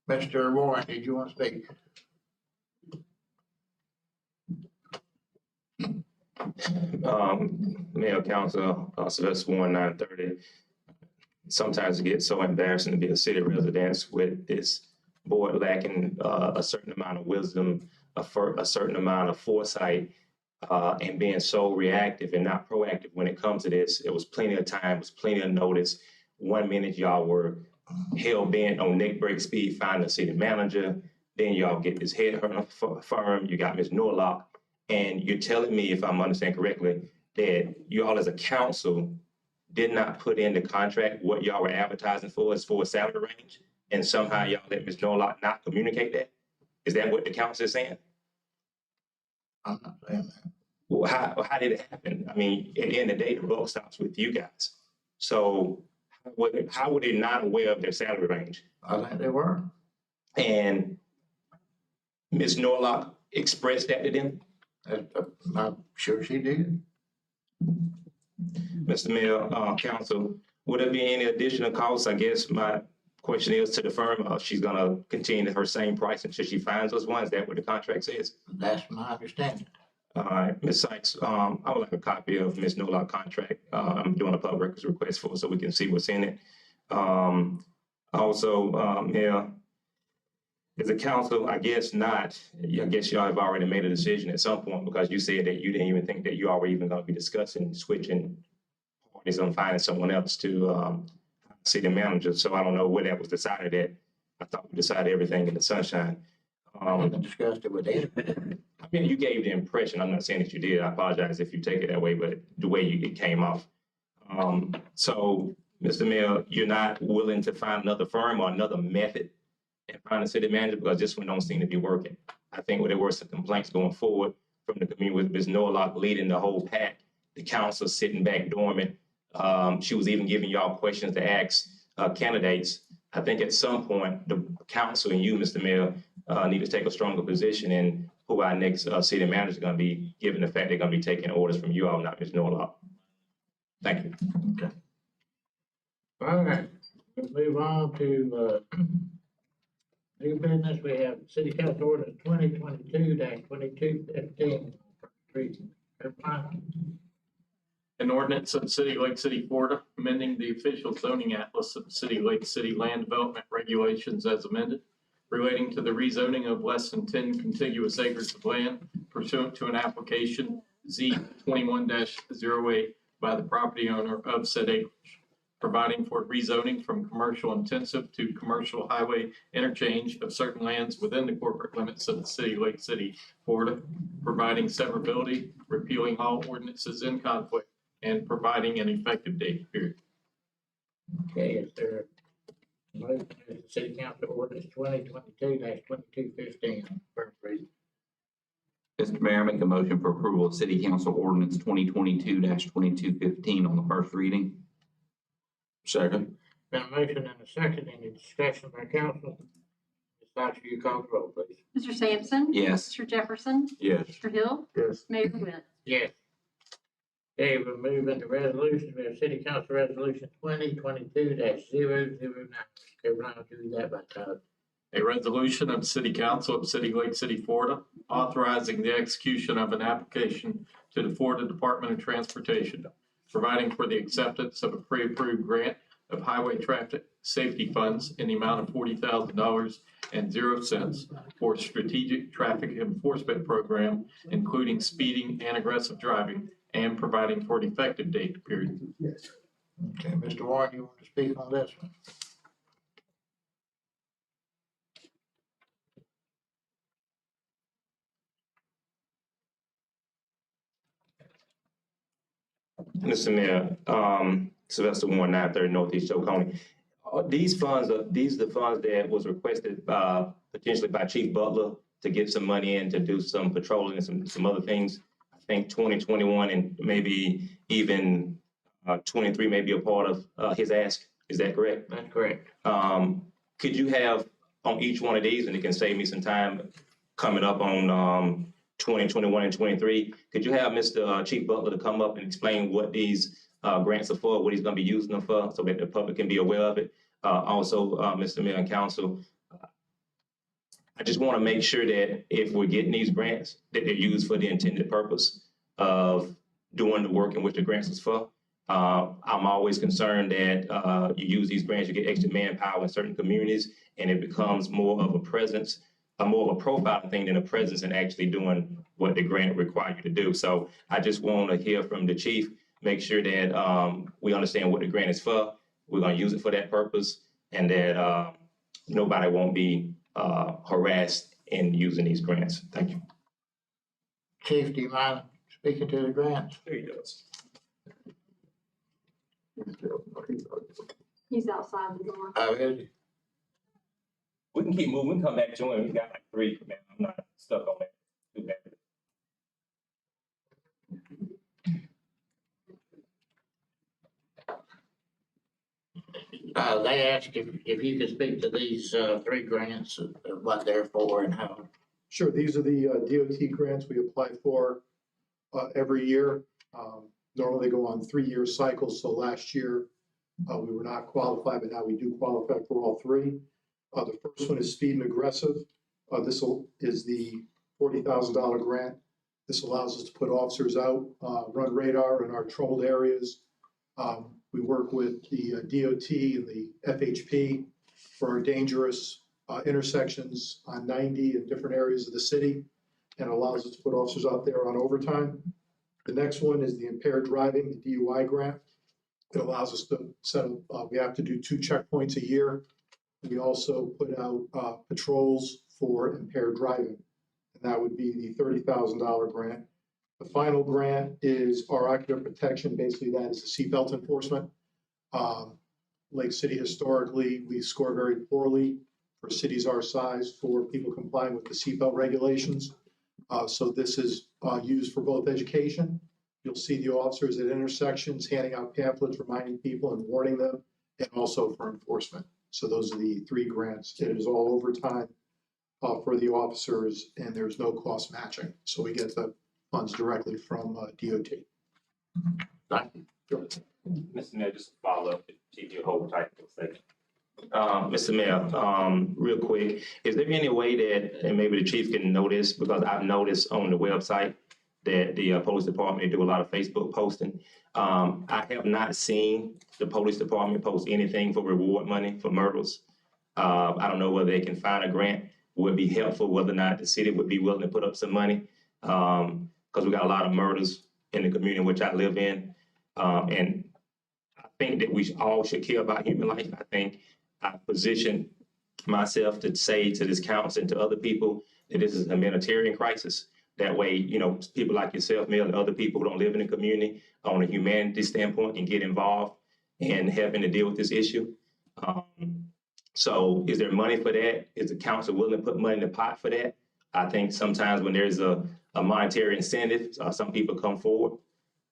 Mr. Warren, did you want to speak? Mayor, Council, Sylvester Warren, 930. Sometimes it gets so embarrassing to be a city resident with this board lacking a certain amount of wisdom, a certain amount of foresight, and being so reactive and not proactive when it comes to this. It was plenty of time, it was plenty of notice. 1 minute y'all were hell bent on neck break speed, finding a city manager. Then y'all get this head firm, you got Ms. Norlock, and you're telling me, if I'm understanding correctly, that you all as a council did not put in the contract what y'all were advertising for as for a salary range, and somehow y'all let Ms. Norlock not communicate that? Is that what the council is saying? I'm not saying that. Well, how did it happen? I mean, at the end of the day, the buck stops with you guys. So how were they not aware of their salary range? I think they were. And Ms. Norlock expressed that to them? I'm sure she did. Mr. Mayor, Council, would there be any additional costs? I guess my question is to the firm, she's gonna continue her same price until she finds us one. Is that what the contract says? That's my understanding. All right, Ms. Sykes, I would like a copy of Ms. Norlock's contract. I'm doing a public records request for it so we can see what's in it. Also, Mayor, as a council, I guess not. I guess y'all have already made a decision at some point because you said that you didn't even think that you all were even going to be discussing switching parties on finding someone else to city manager. So I don't know where that was decided at. I thought we decided everything in the sunshine. I haven't discussed it with Ed. I mean, you gave the impression. I'm not saying that you did. I apologize if you take it that way, but the way it came off. So, Mr. Mayor, you're not willing to find another firm or another method and find a city manager because this one don't seem to be working. I think there were some complaints going forward from the community with Ms. Norlock leading the whole pack, the council sitting back dormant. She was even giving y'all questions to ask candidates. I think at some point, the council and you, Mr. Mayor, need to take a stronger position in who our next city manager is going to be, given the fact they're going to be taking orders from you all, not Ms. Norlock. Thank you. Okay. All right, we'll move on to new business. We have City Council Ordinance 2022-2215. An ordinance of the City of Lake City, Florida, amending the official zoning atlas of the City of Lake City land development regulations as amended, relating to the rezoning of less than 10 contiguous acres of land pursuant to an application Z21-08 by the property owner of said acreage, providing for rezoning from commercial intensive to commercial highway interchange of certain lands within the corporate limits of the City of Lake City, Florida, providing severability, repealing all ordinances in conflict, and providing an effective date period. Okay, is there a motion to the City Council Ordinance 2022-2215 on first reading? Mr. Mayor, I make a motion for approval of City Council Ordinance 2022-2215 on the first reading. Second. Been a motion and a second. Any discussion by council? Ms. Sykes, will you call the roll, please? Mr. Sampson? Yes. Mr. Jefferson? Yes. Mr. Hill? Yes. Mayor Win? Yes. Okay, we'll move into resolutions. We have City Council Resolution 2022-009. Okay, Ron, I'll do that by title. A resolution of the City Council of City of Lake City, Florida, authorizing the execution of an application to the Florida Department of Transportation, providing for the acceptance of a pre-approved grant of highway traffic safety funds in the amount of $40,000.00 for strategic traffic enforcement program, including speeding and aggressive driving, and providing for an effective date period. Okay, Mr. Warren, you want to speak on this one? Mr. Mayor, Sylvester Warren, 930 Northeast Oconee. These funds are the funds that was requested potentially by Chief Butler to get some money in to do some patrolling and some other things. I think 2021 and maybe even 23 may be a part of his ask. Is that correct? That's correct. Could you have on each one of these, and it can save me some time coming up on 2021 and 23, could you have Mr. Chief Butler to come up and explain what these grants are for, what he's going to be using them for, so that the public can be aware of it? Also, Mr. Mayor and Council, I just want to make sure that if we're getting these grants, that they're used for the intended purpose of doing the work in which the grants is for. I'm always concerned that you use these grants, you get extra manpower in certain communities, and it becomes more of a presence, more of a profiling thing than a presence in actually doing what the grant requires you to do. So I just want to hear from the chief, make sure that we understand what the grant is for. We're going to use it for that purpose, and that nobody won't be harassed in using these grants. Thank you. Chief, do you mind speaking to the grants? There he goes. He's outside the door. Oh, is he? We can keep moving. We can come back to him. He's got like 3, man. I'm not stuck on that. Too bad. They asked if you could speak to these 3 grants, what they're for and how. Sure, these are the DOT grants we apply for every year. Normally they go on 3-year cycles, so last year we were not qualified, but now we do qualify for all 3. The first one is Speed and Aggressive. This is the $40,000 grant. This allows us to put officers out, run radar in our troubled areas. We work with the DOT and the FHP for our dangerous intersections on 90 in different areas of the city, and allows us to put officers out there on overtime. The next one is the Impaired Driving, the DUI grant. It allows us to set up, we have to do 2 checkpoints a year. We also put out patrols for impaired driving, and that would be the $30,000 grant. The final grant is our Ocular Protection. Basically, that is the seatbelt enforcement. Lake City, historically, we score very poorly for cities our size for people complying with the seatbelt regulations. So this is used for both education. You'll see the officers at intersections handing out pamphlets, reminding people and warning them, and also for enforcement. So those are the 3 grants. It is all overtime for the officers, and there's no cost matching. So we get the funds directly from DOT. Thank you. Sure. Mr. Mayor, just to follow up, Chief, you hold tight for a second. Mr. Mayor, real quick, is there any way that, and maybe the chief can notice, because I've noticed on the website that the police department do a lot of Facebook posting. I have not seen the police department post anything for reward money for murders. I don't know whether they can find a grant, would be helpful, whether or not the city would be willing to put up some money. Because we got a lot of murders in the community in which I live in. And I think that we all should care about human life. I think I position myself to say to this council and to other people that this is a humanitarian crisis. That way, you know, people like yourself, Mayor, and other people who don't live in the community on a humanity standpoint can get involved in helping to deal with this issue. So is there money for that? Is the council willing to put money in the pot for that? I think sometimes when there's a monetary incentive, some people come forward.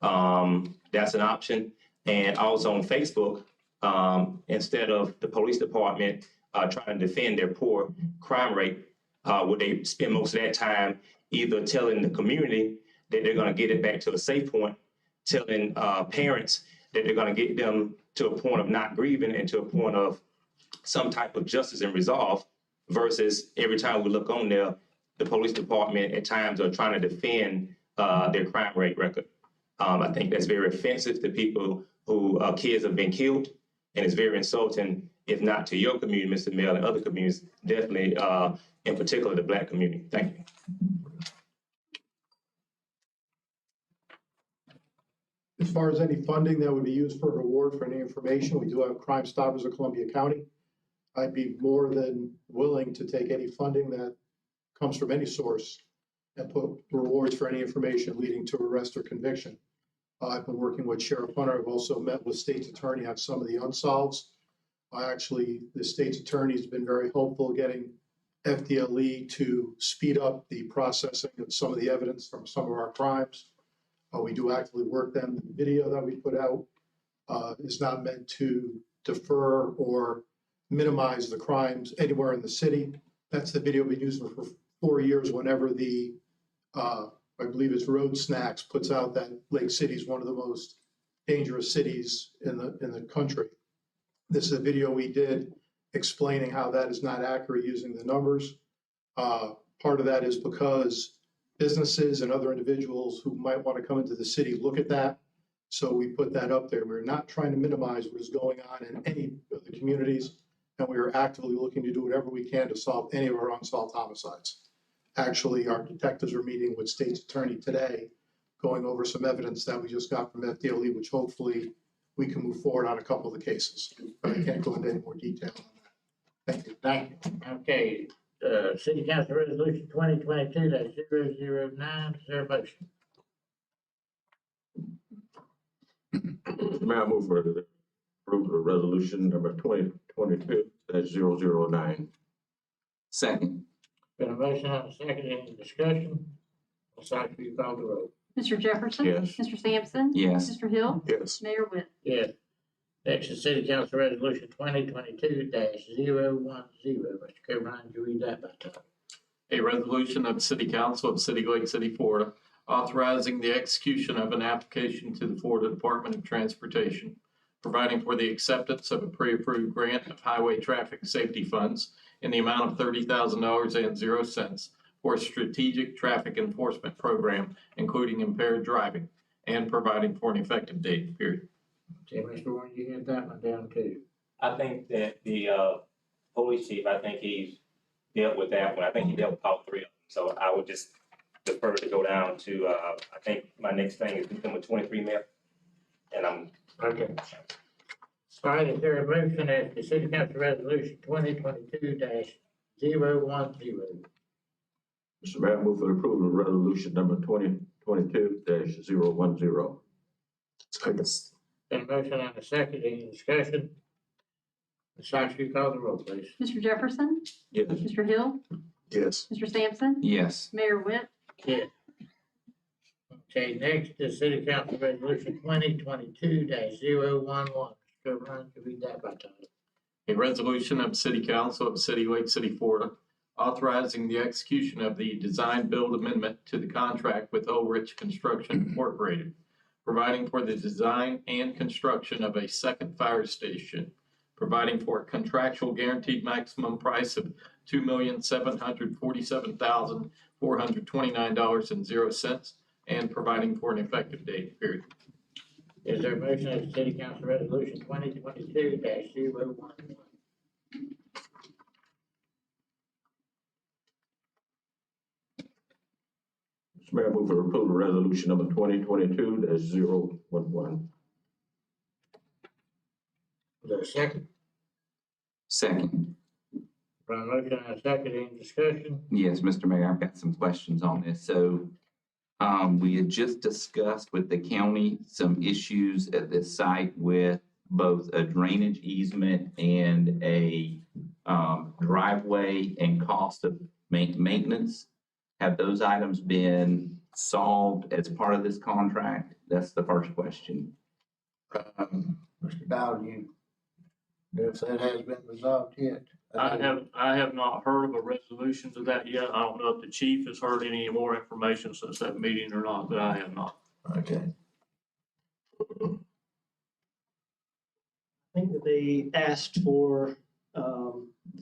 That's an option. And also on Facebook, instead of the police department trying to defend their poor crime rate, would they spend most of that time either telling the community that they're going to get it back to a safe point, telling parents that they're going to get them to a point of not grieving and to a point of some type of justice and resolve, versus every time we look on there, the police department at times are trying to defend their crime rate record. I think that's very offensive to people who kids have been killed, and it's very insulting, if not to your community, Mr. Mayor, and other communities, definitely in particular the Black community. Thank you. As far as any funding that would be used for a reward for any information, we do have Crime Stoppers of Columbia County. I'd be more than willing to take any funding that comes from any source and put rewards for any information leading to arrest or conviction. I've been working with Sheriff Hunter. I've also met with State's Attorney on some of the unsolveds. Actually, the State's Attorney has been very hopeful getting FDLE to speed up the processing of some of the evidence from some of our crimes. We do actively work them. The video that we put out is not meant to defer or minimize the crimes anywhere in the city. That's the video we've been using for 4 years whenever the, I believe it's Road Snacks, puts out that Lake City is one of the most dangerous cities in the country. This is a video we did explaining how that is not accurate using the numbers. Part of that is because businesses and other individuals who might want to come into the city look at that. So we put that up there. We're not trying to minimize what is going on in any of the communities. And we are actively looking to do whatever we can to solve any of our unsolved homicides. Actually, our detectives are meeting with state's attorney today, going over some evidence that we just got from FDLE, which hopefully we can move forward on a couple of the cases. But I can't go into any more detail on that. Thank you. Thank you. Okay, City Council Resolution 2022-009, is there a motion? Mayor, I move for the approval of resolution number 2022-009. Second. Been a motion and a second, any discussion? Ms. Sykes, will you call the roll? Mr. Jefferson? Yes. Mr. Sampson? Yes. Mr. Hill? Yes. Mayor Whit? Yes. Next is City Council Resolution 2022-010. Mr. Coburn, you read that by title. A resolution of the City Council of City Lake City, Florida, authorizing the execution of an application to the Florida Department of Transportation, providing for the acceptance of a pre-approved grant of highway traffic safety funds in the amount of $30,000.00 for a strategic traffic enforcement program, including impaired driving, and providing for an effective date, period. Okay, Mr. Warren, you get that one down too. I think that the police chief, I think he's dealt with that one. I think he dealt with all three of them. So I would just defer to go down to, I think my next thing is number 23, Mayor. And I'm. Okay. All right, is there a motion as to City Council Resolution 2022-010? Mr. Mayor, I move for the approval of resolution number 2022-010. Second. Been a motion and a second, any discussion? Ms. Sykes, will you call the roll, please? Mr. Jefferson? Yes. Mr. Hill? Yes. Mr. Sampson? Yes. Mayor Whit? Yes. Okay, next is City Council Resolution 2022-011. Mr. Coburn, you read that by title. A resolution of the City Council of City Lake City, Florida, authorizing the execution of the design build amendment to the contract with Ulrich Construction Incorporated, providing for the design and construction of a second fire station, providing for a contractual guaranteed maximum price of $2,747,429.00, and providing for an effective date, period. Is there a motion as to City Council Resolution 2022-011? Mr. Mayor, I move for approval of resolution number 2022-011. Is there a second? Second. Been a motion and a second, any discussion? Yes, Mr. Mayor, I've got some questions on this. So we had just discussed with the county some issues at this site with both a drainage easement and a driveway and cost of maintenance. Have those items been solved as part of this contract? That's the first question. Mr. Dowd, you know if that has been resolved yet? I have not heard of a resolution to that yet. I don't know if the chief has heard any more information since that meeting or not, but I have not. Okay. I think that they asked for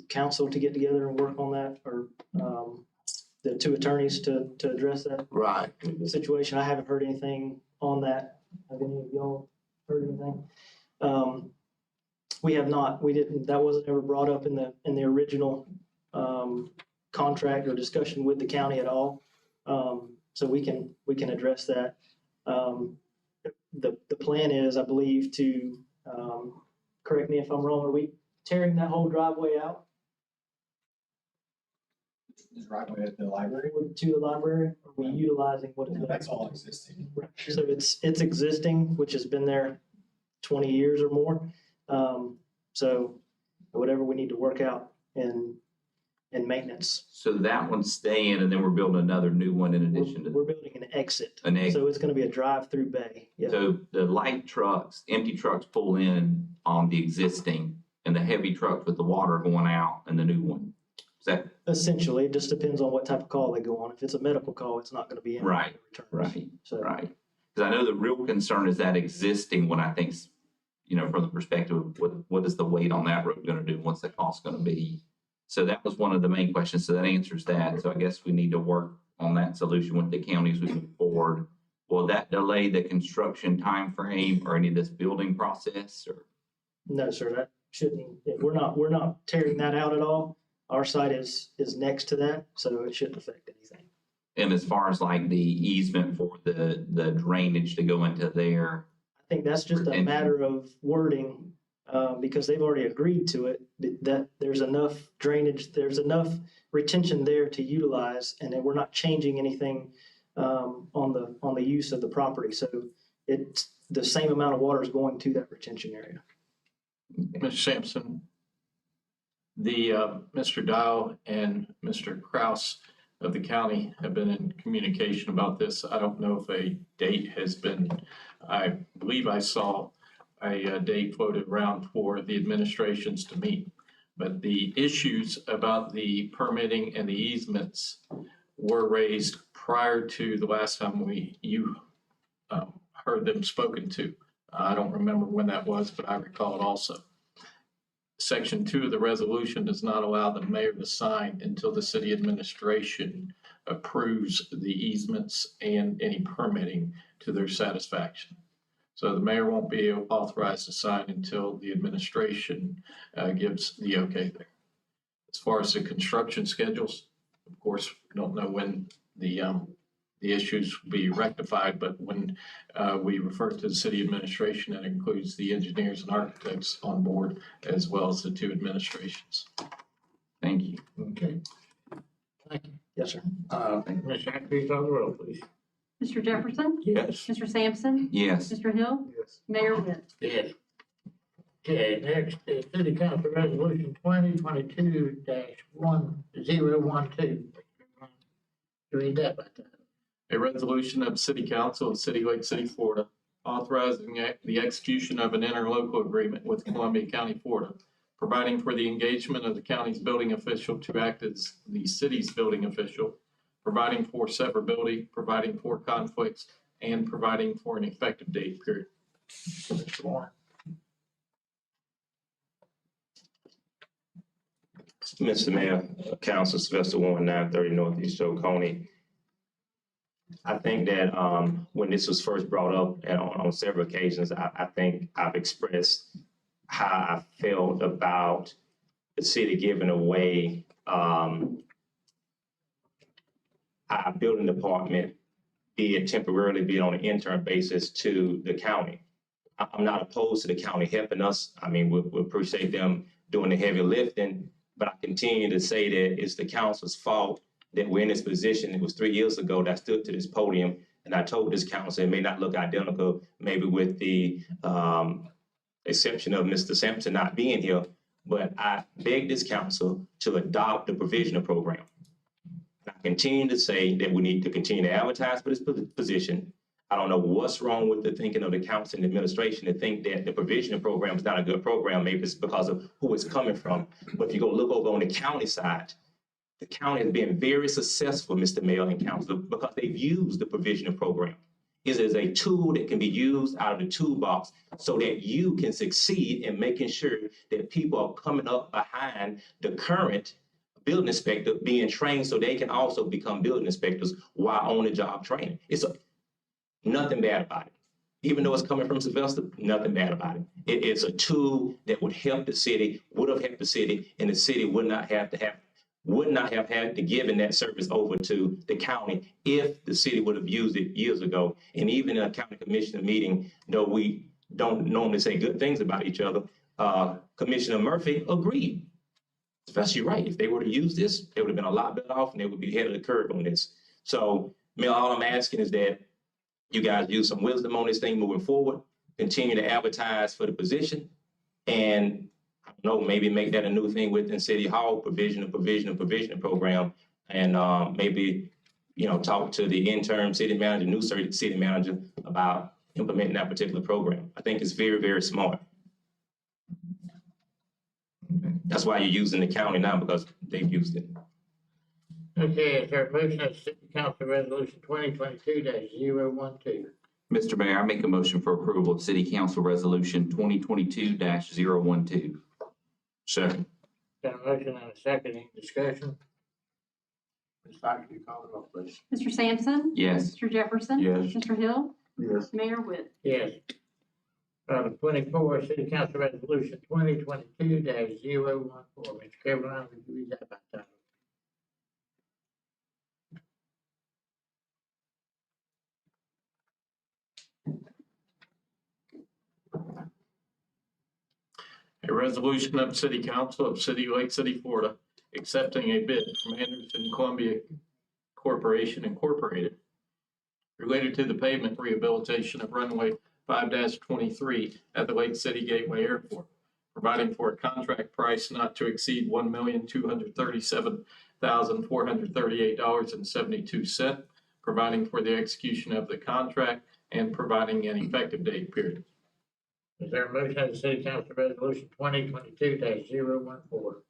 council to get together and work on that, or the two attorneys to address that Right. situation. I haven't heard anything on that. Have any of y'all heard anything? We have not. We didn't. That wasn't ever brought up in the original contract or discussion with the county at all. So we can address that. The plan is, I believe, to correct me if I'm wrong. Are we tearing that whole driveway out The driveway at the library, to the library? Are we utilizing what is there? that's all existing. So it's existing, which has been there 20 years or more. So whatever we need to work out in maintenance. So that one's staying, and then we're building another new one in addition to. We're building an exit. An exit. So it's gonna be a drive-through bay. Yeah. So the light trucks, empty trucks pull in on the existing, and the heavy trucks with the water going out and the new one. Is that Essentially, it just depends on what type of call they go on. If it's a medical call, it's not gonna be in. Right, returns. right, So right? Because I know the real concern is that existing one, I think, you know, from the perspective of what is the weight on that road gonna do? What's the cost gonna be? So that was one of the main questions. So that answers that. So I guess we need to work on that solution with the county as we move forward. Will that delay the construction timeframe or any of this building process or? No, sir, that shouldn't, we're not tearing that out at all. Our site is next to that, so it shouldn't affect anything. And as far as like the easement for the drainage to go into there, I think that's just a matter of wording, because they've already agreed to it, that there's enough drainage, there's enough retention there to utilize, and that we're not changing anything on the use of the property. So it's the same amount of water is going to that retention area. Mr. Sampson, Mr. Dial and Mr. Kraus of the county have been in communication about this. I don't know if a date has been, I believe I saw a date floated around for the administrations to meet. But the issues about the permitting and the easements were raised prior to the last time you heard them spoken to. I don't remember when that was, but I recall it also. Section 2 of the resolution does not allow the mayor to sign until the city administration approves the easements and any permitting to their satisfaction. So the mayor won't be authorized to sign until the administration gives the okay there. As far as the construction schedules, of course, we don't know when the issues will be rectified, but when we refer to the city administration, that includes the engineers and architects on board, as well as the two administrations. thank you. Okay. Thank you. Yes, sir. Ms. Shack, please call the roll, please. Mr. Jefferson? Yes. Mr. Sampson? Yes, Mr. Hill? Yes. Mayor Webb? Yes. Okay, next is City Council Resolution 2022-1012. Read that by time. A resolution of City Council of City Lake City, Florida, authorizing the execution of an interlocal agreement with Columbia County, Florida, providing for the engagement of the county's building official to act as the city's building official, providing for severability, providing for conflicts, and providing for an effective date period. Mr. Moore. Mr. Mayor, Council Sylvester Warren, 930 Northeast Oconee. I think that when this was first brought up and on several occasions, I think I've expressed how I felt about the city giving away our building department, be it temporarily, be it on an interim basis, to the county. I'm not opposed to the county helping us. I mean, we appreciate them doing the heavy lifting, but I continue to say that it's the council's fault that we're in this position. It was 3 years ago that I stood to this podium and I told this council, it may not look identical, maybe with the exception of Mr. Sampson not being here, but I begged this council to adopt the provisional program. I continue to say that we need to continue to advertise for this position. I don't know what's wrong with the thinking of the council and administration to think that the provisional program is not a good program. Maybe it's because of who it's coming from. But if you go look over on the county side, the county has been very successful, Mr. Mayor and Council, because they've used the provisional program. It is a tool that can be used out of the toolbox so that you can succeed in making sure that people are coming up behind the current building inspector being trained so they can also become building inspectors while on the job training. It's nothing bad about it. Even though it's coming from Sylvester, nothing bad about it. It's a tool that would help the city, would have helped the city, and the city would not have had to give that service over to the county if the city would have used it years ago. And even in a county commissioner meeting, though we don't normally say good things about each other, Commissioner Murphy agreed. Especially right. If they were to use this, they would have been a lot better off and they would be ahead of the curve on this. So, Mayor, all I'm asking is that you guys use some wisdom on this thing moving forward, continue to advertise for the position, and I don't know, maybe make that a new thing within City Hall, provision program, and maybe, talk to the interim city manager, new city manager about implementing that particular program. I think it's very, very smart. That's why you're using the county now, because they've used it. Okay, is there a motion that City Council Resolution 2022-012? Mr. Mayor, I make a motion for approval of City Council Resolution 2022-012. Second. Got a motion and a second, any discussion? Ms. Sykes, will you call the roll, please? Mr. Sampson? Yes. Mr. Jefferson? Yes. Mr. Hill? Yes. Mayor Witt? Yes. Item 24, City Council Resolution 2022-014. Mr. Caroline, would you read that by title? A resolution of the City Council of City Lake City, Florida, accepting a bid from Anderson Columbia Corporation Incorporated related to the pavement rehabilitation of runway 5-23 at the Lake City Gateway Airport, providing for a contract price not to exceed $1,237,438.72, providing for the execution of the contract and providing an effective date period. Is there a motion of the City Council Resolution 2022-014?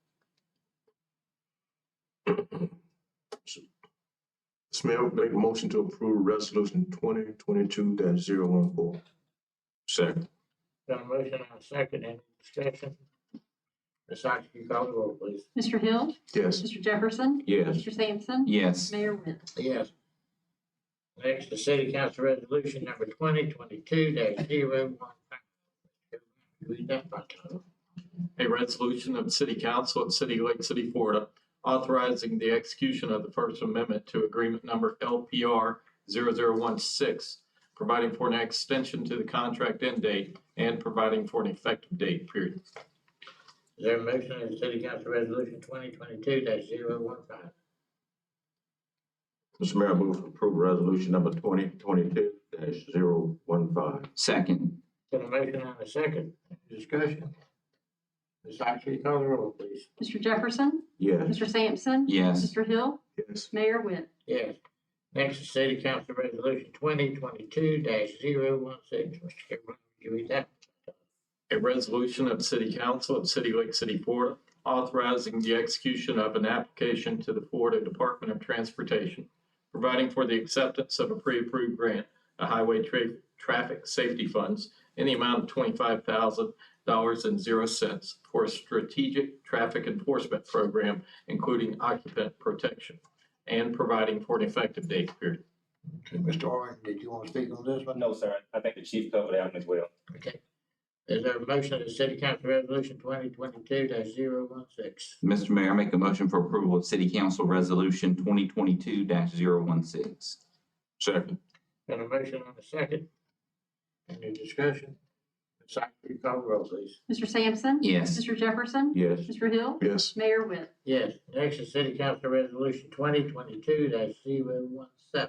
Mr. Mayor, make a motion to approve resolution 2022-014. Second. Got a motion and a second, any discussion? Ms. Sykes, will you call the roll, please? Mr. Hill? Yes. Mr. Jefferson? Yes. Mr. Sampson? Yes. Mayor Witt? Yes. Next, the City Council Resolution number 2022-015. Read that by title. A resolution of the City Council of City Lake City, Florida, authorizing the execution of the First Amendment to Agreement Number LPR 0016, providing for an extension to the contract end date and providing for an effective date period. Is there a motion of the City Council Resolution 2022-015? Mr. Mayor, I move to approve resolution number 2022-015. Second. Got a motion and a second, any discussion? Ms. Sykes, will you call the roll, please? Mr. Jefferson? Yes. Mr. Sampson? Yes. Mr. Hill? Yes. Mayor Witt? Yes. Next, the City Council Resolution 2022-016. Mr. Cameron, would you read that? A resolution of the City Council of City Lake City, Florida, authorizing the execution of an application to the Florida Department of Transportation, providing for the acceptance of a pre-approved grant, a highway traffic safety funds in the amount of $25,000.00 for a strategic traffic enforcement program, including occupant protection, and providing for an effective date period. Okay, Mr. Owen, did you want to speak on this one? No, sir. I think the chief covered that one as well. Okay. Is there a motion of the City Council Resolution 2022-016? Mr. Mayor, I make a motion for approval of City Council Resolution 2022-016. Second. Got a motion and a second. Any discussion? Ms. Sykes, will you call the roll, please? Mr. Sampson? Yes. Mr. Jefferson? Yes. Mr. Hill? Yes. Mayor Witt? Yes. Next is City Council Resolution 2022-017. Mr.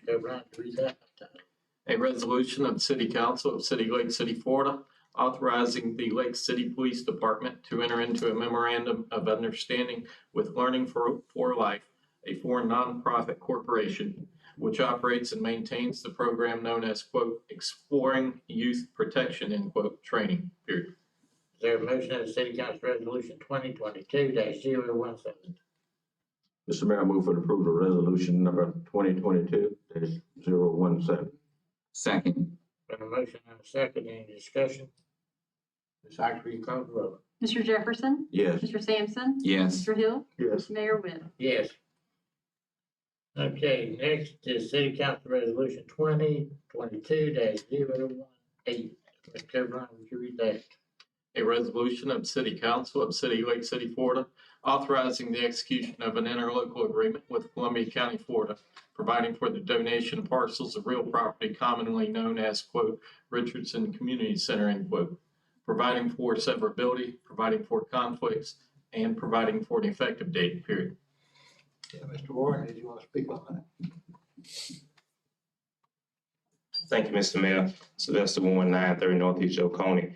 Cameron, read that by title. A resolution of the City Council of City Lake City, Florida, authorizing the Lake City Police Department to enter into a memorandum of understanding with Learning for Life, a foreign nonprofit corporation, which operates and maintains the program known as, quote, Exploring Youth Protection, end quote, training, period. Is there a motion of the City Council Resolution 2022-017? Mr. Mayor, I move for the approval of resolution number 2022-017. Second. Got a motion and a second. Any discussion? Ms. Sykes, will you call the roll? Mr. Jefferson? Yes. Mr. Sampson? Yes. Mr. Hill? Yes. Mayor Witt? Yes. Okay, next is City Council Resolution 2022-018. Mr. Cameron, would you read that? A resolution of the City Council of City Lake City, Florida, authorizing the execution of an interlocal agreement with Columbia County, Florida, providing for the donation of parcels of real property commonly known as, quote, Richardson Community Center, end quote, providing for severability, providing for conflicts, and providing for an effective date period. Yeah, Mr. Warren, did you want to speak on that? Thank you, Mr. Mayor. Sylvester 11930 Northeast Oconee.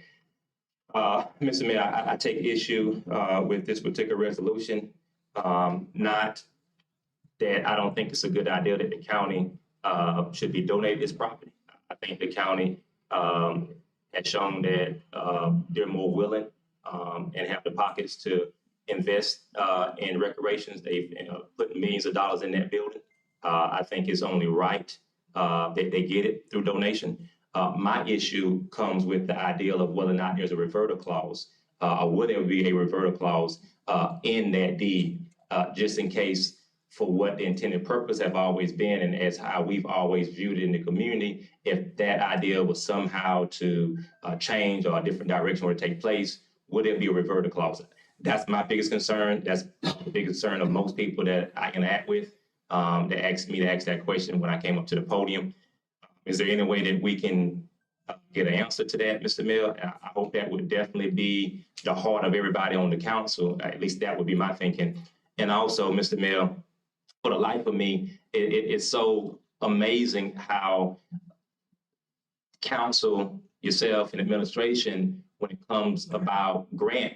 Mr. Mayor, I take issue with this particular resolution. Not that I don't think it's a good idea that the county should be donated this property. I think the county has shown that they're more willing and have the pockets to invest in recreations. They've put millions of dollars in that building. I think it's only right they get it through donation. My issue comes with the ideal of whether or not there's a reverter clause, or would there be a reverter clause in that deed, just in case, for what the intended purpose have always been and as how we've always viewed it in the community, if that idea was somehow to change or a different direction were to take place, would there be a reverter clause? That's my biggest concern. That's the biggest concern of most people that I interact with, that asked me to ask that question when I came up to the podium. Is there any way that we can get an answer to that, Mr. Mayor? I hope that would definitely be the heart of everybody on the council. At least that would be my thinking. And also, Mr. Mayor, for the life of me, it's so amazing how council, yourself, and administration, when it comes about grants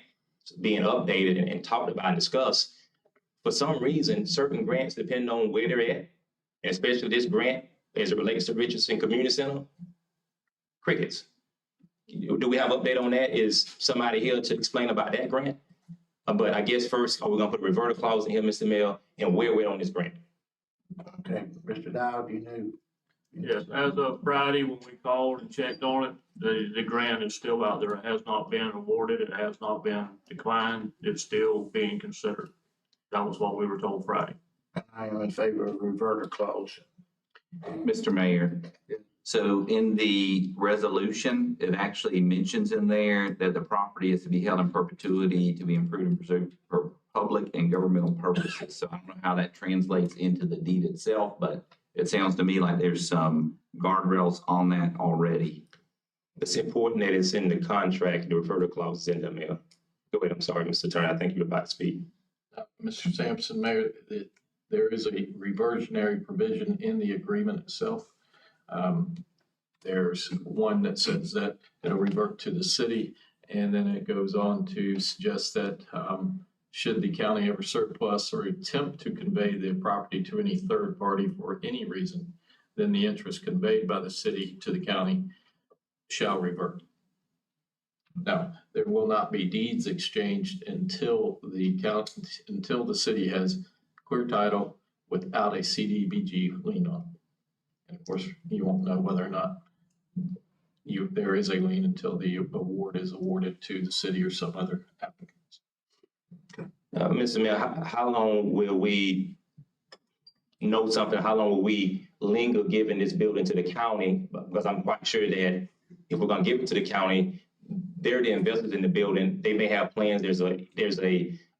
being updated and talked about and discussed, for some reason, certain grants, depending on where they're at, and especially this grant as it relates to Richardson Community Center, crickets. Do we have an update on that? Is somebody here to explain about that grant? But I guess first, are we gonna put a reverter clause in here, Mr. Mayor, and where we're on this grant? Okay, Mr. Dowd, you knew. Yes, as of Friday, when we called and checked on it, the grant is still out there. It has not been awarded. It has not been declined. It's still being considered. That was what we were told Friday. I am in favor of reverter clause. Mr. Mayor, so in the resolution, it actually mentions in there that the property is to be held in perpetuity to be improved and preserved for public and governmental purposes. So I don't know how that translates into the deed itself, but it sounds to me like there's some guardrails on that already. It's important that it's in the contract, the reverter clause is in there, Mayor. Go ahead, I'm sorry, Mr. Turner, I think you were about to speak. Mr. Sampson, Mayor, there is a reversionary provision in the agreement itself. There's one that says that it'll revert to the city, and then it goes on to suggest that should the county ever surplus or attempt to convey the property to any third party for any reason, then the interest conveyed by the city to the county shall revert. Now, there will not be deeds exchanged until the city has clear title without a CDBG lien on it. And of course, you won't know whether or not there is a lien until the award is awarded to the city or some other applicants. Mr. Mayor, how long will we know something? How long will we linger giving this building to the county? Because I'm quite sure that if we're gonna give it to the county, they're the investors in the building. They may have plans. There's a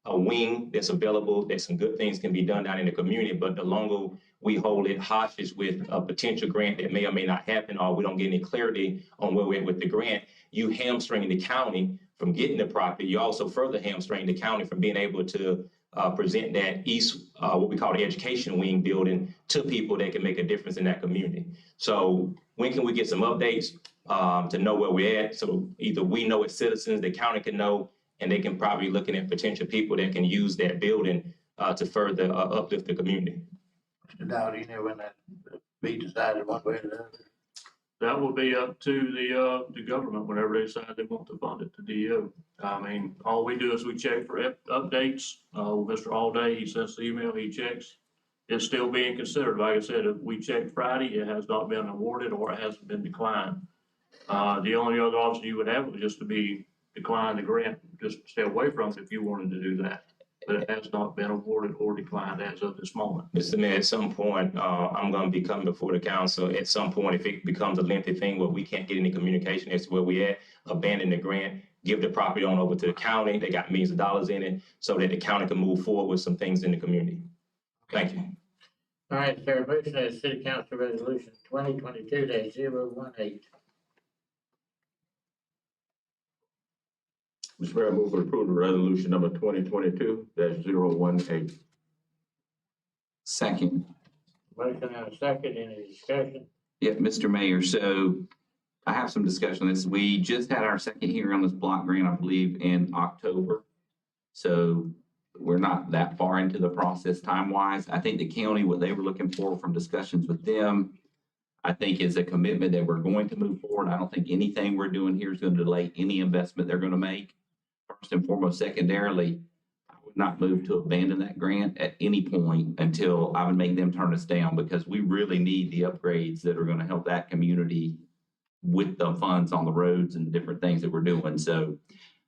wing that's available, that some good things can be done down in the community, but the longer we hold it hostage with a potential grant that may or may not happen, or we don't get any clarity on where we're at with the grant, you hamstring the county from getting the property. You also further hamstring the county from being able to present that what we call the education wing building to people that can make a difference in that community. So when can we get some updates to know where we're at? So either we know as citizens, the county can know, and they can probably looking at potential people that can use that building to further uplift the community. Mr. Dowd, you know when that be decided one way or the other? That will be up to the government whenever they decide they want to fund it, the DO. I mean, all we do is we check for updates. Mr. Allday, he sends the email, he checks. It's still being considered. Like I said, if we checked Friday, it has not been awarded or it hasn't been declined. The only other option you would have was just to be decline the grant, just stay away from it if you wanted to do that. But it has not been awarded or declined as of this moment. Mr. Mayor, at some point, I'm gonna be coming before the council. At some point, if it becomes a lengthy thing where we can't get any communication as to where we at, abandon the grant, give the property on over to the county. They got millions of dollars in it so that the county can move forward with some things in the community. Thank you. All right, sir, motion is City Council Resolution 2022-018. Mr. Mayor, I move for approval of resolution number 2022-018. Second. Motion and a second, any discussion? Yeah, Mr. Mayor, so I have some discussion on this. We just had our second hearing on this block grant, I believe, in October. So we're not that far into the process time-wise. I think the county, what they were looking for from discussions with them, I think is a commitment that we're going to move forward. I don't think anything we're doing here is going to delay any investment they're going to make. First and foremost, secondarily, I would not move to abandon that grant at any point until I would make them turn us down, because we really need the upgrades that are gonna help that community with the funds on the roads and the different things that we're doing. So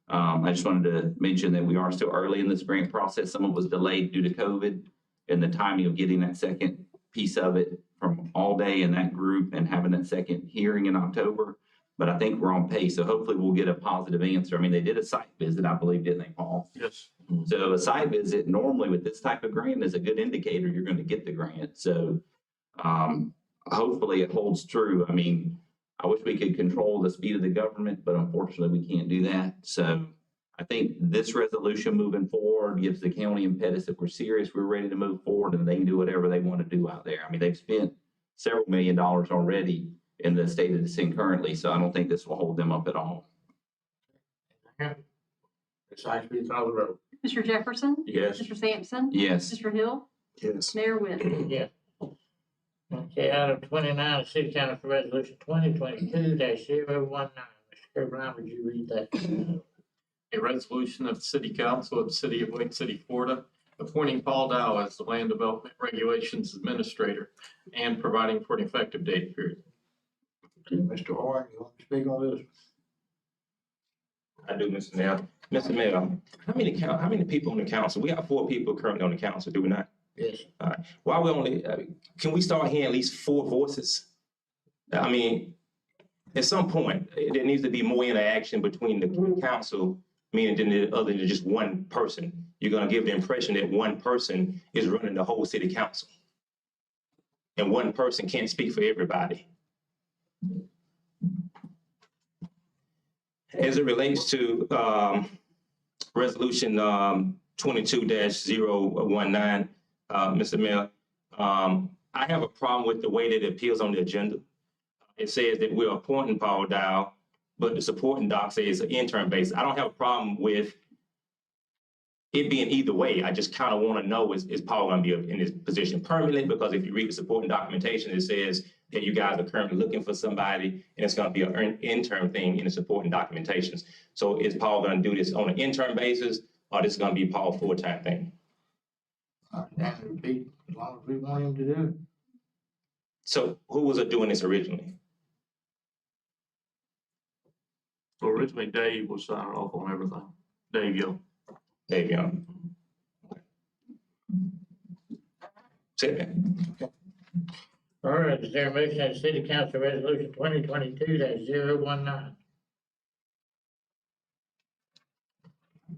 I just wanted to mention that we are still early in this grant process. Some of it was delayed due to COVID and the timing of getting that second piece of it from all day in that group and having that second hearing in October. But I think we're on pace. So hopefully we'll get a positive answer. I mean, they did a site visit, I believe, didn't they, Paul? Yes. So a site visit normally with this type of grant is a good indicator you're going to get the grant. So hopefully it holds true. I mean, I wish we could control the speed of the government, but unfortunately we can't do that. So I think this resolution moving forward gives the county impetus that we're serious, we're ready to move forward, and they can do whatever they want to do out there. I mean, they've spent several $1 million already in the state of this thing currently, so I don't think this will hold them up at all. Ms. Sykes, please call the roll. Mr. Jefferson? Yes. Mr. Sampson? Yes. Mr. Hill? Yes. Mayor Whit? Yeah. Okay, item 29, City Council Resolution 2022-019. Mr. Kirkland, would you read that? A resolution of the City Council of the City of Lake City, Florida, appointing Paul Dow as the Land Development Regulations Administrator and providing for an effective date period. Mr. Horn, you want to speak on this? I do, Mr. Mayor. Mr. Mayor, how many people on the council? We got 4 people currently on the council, do we not? Yes. All right. Why we only, can we start hearing at least 4 voices? I mean, at some point, there needs to be more interaction between the council, meaning other than just one person. You're gonna give the impression that one person is running the whole city council. And one person can't speak for everybody. As it relates to resolution 22-019, Mr. Mayor, I have a problem with the way that it appears on the agenda. It says that we're appointing Paul Dow, but the supporting doc says an interim basis. I don't have a problem with it being either way. I just kind of want to know, is Paul going to be in his position permanently? Because if you read the supporting documentation, it says that you guys are currently looking for somebody, and it's going to be an interim thing in the supporting documentations. So is Paul going to do this on an interim basis, or this is going to be Paul's full-time thing? That would be as long as we want him to do it. So who was doing this originally? So originally Dave was signing off on everything. Dave Young. Dave Young. Say that. All right, is there a motion that City Council Resolution 2022-019?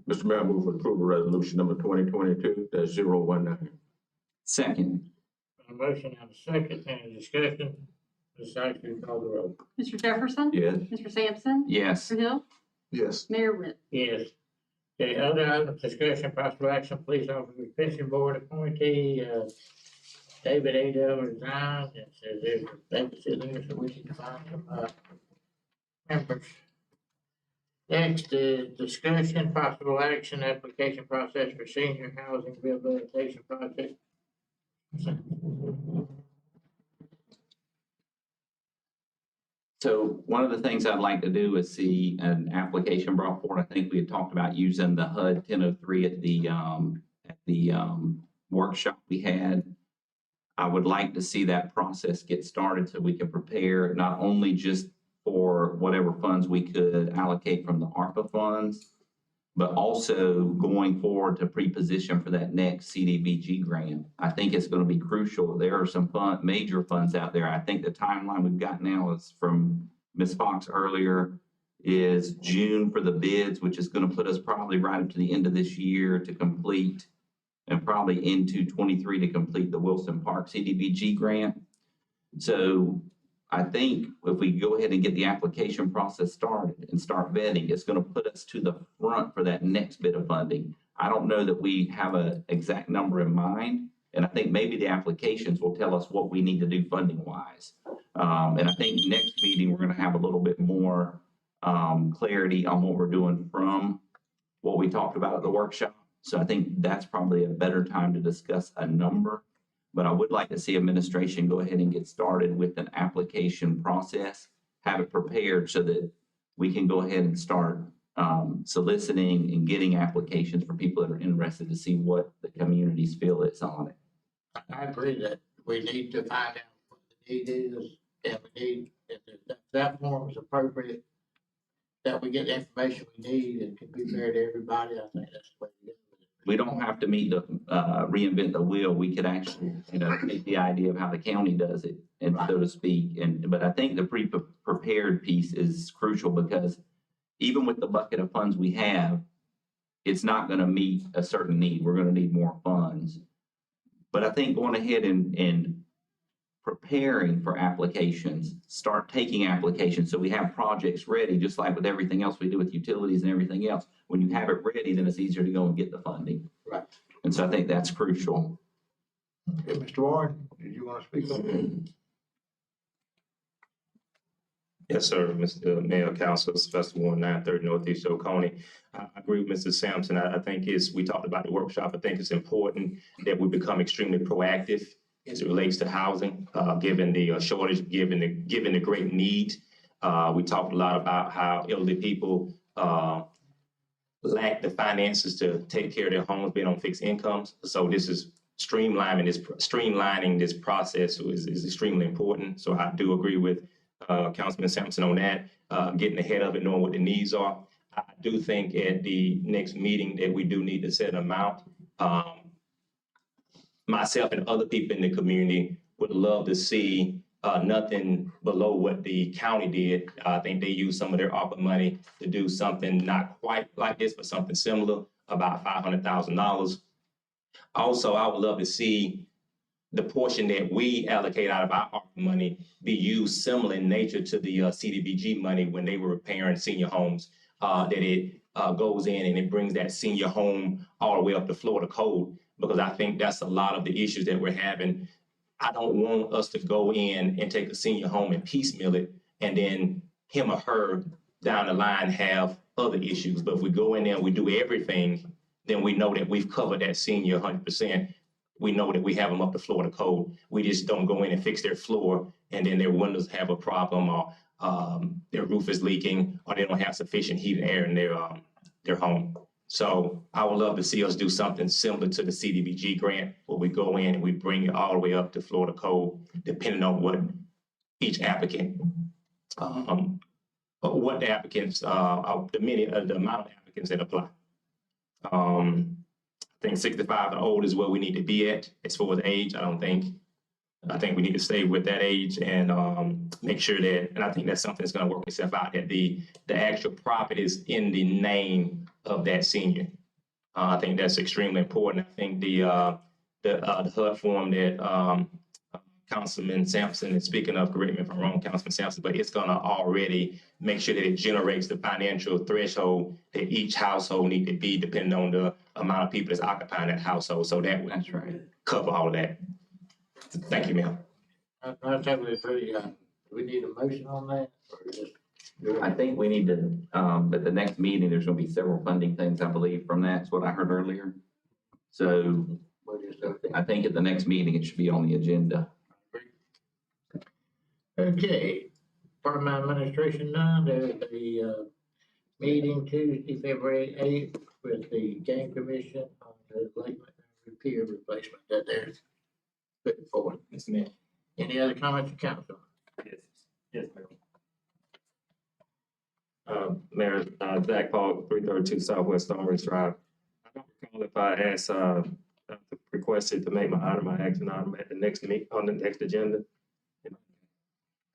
Mr. Mayor, I move for approval resolution number 2022-019. Second. A motion and a second, any discussion? Ms. Sykes, please call the roll. Mr. Jefferson? Yes. Mr. Sampson? Yes. Mr. Hill? Yes. Mayor Whit? Yes. Okay, other items, discussion, possible action, police officer pension board appointee, David Adel resigned, and says there's a vacancy there, so we need to find some, members. Next is discussion, possible action, application process for senior housing rehabilitation project. So one of the things I'd like to do is see an application brought forward. I think we had talked about using the HUD 1003 at the workshop we had. I would like to see that process get started so we can prepare not only just for whatever funds we could allocate from the ARPA funds, but also going forward to pre-position for that next CDBG grant. I think it's going to be crucial. There are some major funds out there. I think the timeline we've got now is from Ms. Fox earlier is June for the bids, which is going to put us probably right up to the end of this year to complete, and probably into 23 to complete the Wilson Park CDBG grant. So I think if we go ahead and get the application process started and start vetting, it's going to put us to the front for that next bit of funding. I don't know that we have an exact number in mind, and I think maybe the applications will tell us what we need to do funding wise. And I think next meeting, we're going to have a little bit more clarity on what we're doing from what we talked about at the workshop. So I think that's probably a better time to discuss a number. But I would like to see administration go ahead and get started with an application process, have it prepared so that we can go ahead and start soliciting and getting applications for people that are interested to see what the communities feel it's on it. I agree that we need to find out what the need is, and we need, if that form is appropriate, that we get the information we need and can be fair to everybody. I think that's the way to go. We don't have to reinvent the wheel. We could actually, take the idea of how the county does it, and so to speak. But I think the prepared piece is crucial, because even with the bucket of funds we have, it's not going to meet a certain need. We're going to need more funds. But I think going ahead and preparing for applications, start taking applications so we have projects ready, just like with everything else we do with utilities and everything else. When you have it ready, then it's easier to go and get the funding. Right. And so I think that's crucial. Okay, Mr. Warren, did you want to speak on that? Yes, sir, Mr. Mayor, Council, Festival 930 Northeast Oconee. I agree with Mr. Sampson. I think we talked about the workshop. I think it's important that we become extremely proactive as it relates to housing, given the shortage, given the great need. We talked a lot about how elderly people lack the finances to take care of their homes, being on fixed incomes. So this is streamlining this process is extremely important. So I do agree with Councilman Sampson on that, getting ahead of it, knowing what the needs are. I do think at the next meeting that we do need to set an amount. Myself and other people in the community would love to see nothing below what the county did. I think they used some of their ARPA money to do something not quite like this, but something similar, about $500,000. Also, I would love to see the portion that we allocate out of our ARPA money be used similar in nature to the CDBG money when they were repairing senior homes, that it goes in and it brings that senior home all the way up to Florida code, because I think that's a lot of the issues that we're having. I don't want us to go in and take a senior home and piecemeal it, and then him or her down the line have other issues. But if we go in there and we do everything, then we know that we've covered that senior 100%. We know that we have them up to Florida code. We just don't go in and fix their floor, and then their windows have a problem, or their roof is leaking, or they don't have sufficient heat and air in their home. So I would love to see us do something similar to the CDBG grant, where we go in and we bring it all the way up to Florida code, depending on what each applicant, what the applicants, the amount of applicants that apply. I think 65 and old is where we need to be at as far as age. I think we need to stay with that age and make sure that, and I think that's something that's going to work itself out, that the actual profit is in the name of that senior. I think that's extremely important. I think the HUD form that Councilman Sampson is speaking of, correct me if I'm wrong, Councilman Sampson, but it's going to already make sure that it generates the financial threshold that each household need to be, depending on the amount of people that's occupying that household. So that would cover all of that. Thank you, ma'am. I totally agree. Do we need a motion on that, or just? I think we need to, at the next meeting, there's going to be several funding things, I believe, from that. That's what I heard earlier. So I think at the next meeting, it should be on the agenda. Okay, part of my administration done. There's a meeting Tuesday, February 8th with the game commission on the lake repair replacement that they're putting forward. Yes, ma'am. Any other comments from council? Yes, Mayor. Mayor, Zach Paul, 332 Southwest Stonebridge Drive. I don't recall if I asked, requested to make my action item at the next on the next agenda.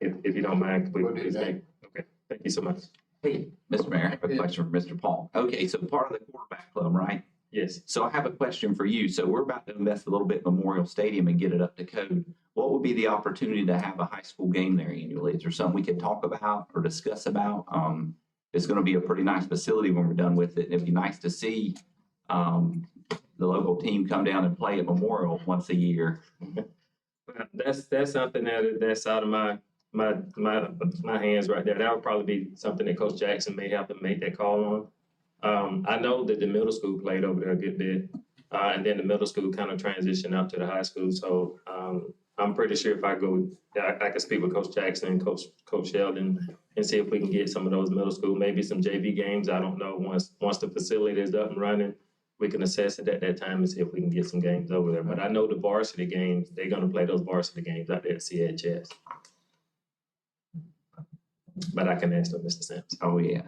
If you don't mind, please make. Okay, thank you so much. Hey, Mr. Mayor, I have a question for Mr. Paul. Okay, so part of the quarterback club, right? Yes. So I have a question for you. So we're about to invest a little bit in Memorial Stadium and get it up to code. What would be the opportunity to have a high school game there annually? Is there something we could talk about or discuss about? It's going to be a pretty nice facility when we're done with it. And it'd be nice to see the local team come down and play at Memorial once a year. That's something that's out of my hands right there. That would probably be something that Coach Jackson may have to make that call on. I know that the middle school played over there a good bit, and then the middle school kind of transitioned out to the high school. So I'm pretty sure if I go, I can speak with Coach Jackson and Coach Sheldon and see if we can get some of those middle school, maybe some JV games. I don't know. Once the facility is up and running, we can assess it at that time and see if we can get some games over there. But I know the varsity games, they're gonna play those varsity games out there at CHS. But I can ask them, Mr. Sims. Oh, yeah.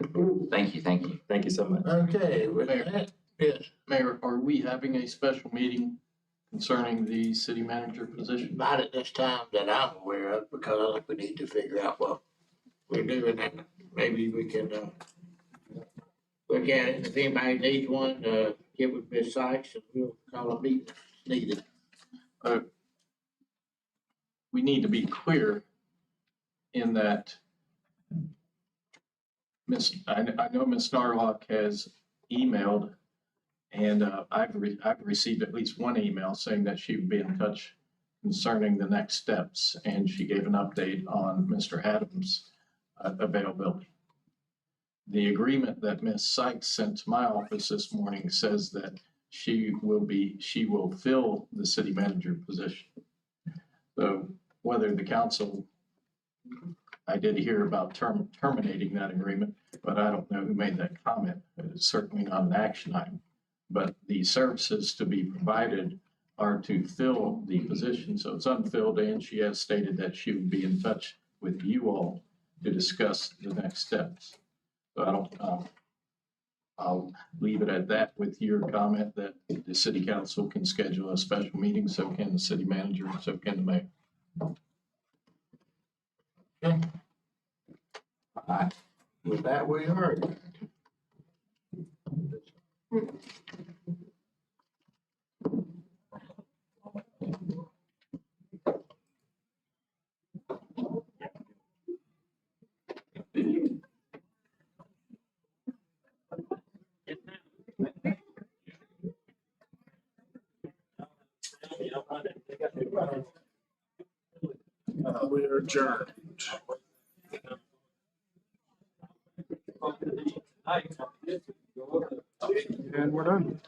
Thank you, thank you. Thank you so much. Okay, with that, yes, Mayor, are we having a special meeting concerning the city manager position? not at this time that I'm aware of, because I think we need to figure out what we're doing, and maybe we can, look at it, if anybody needs one, get with Ms. Sykes, and we'll call a meeting if needed. We need to be clear in that I know Ms. Narlock has emailed, and I've received at least one email saying that she would be in touch concerning the next steps, and she gave an update on Mr. Adams' availability. The agreement that Ms. Sykes sent to my office this morning says that she will fill the city manager position. So whether the council, I did hear about terminating that agreement, but I don't know who made that comment. It's certainly not an action item. But the services to be provided are to fill the position, so it's unfilled, and she has stated that she would be in touch with you all to discuss the next steps. So I'll leave it at that with your comment that the city council can schedule a special meeting, so can the city manager, and so can the mayor. Okay. All right, with that, we are. We are adjourned. And we're done.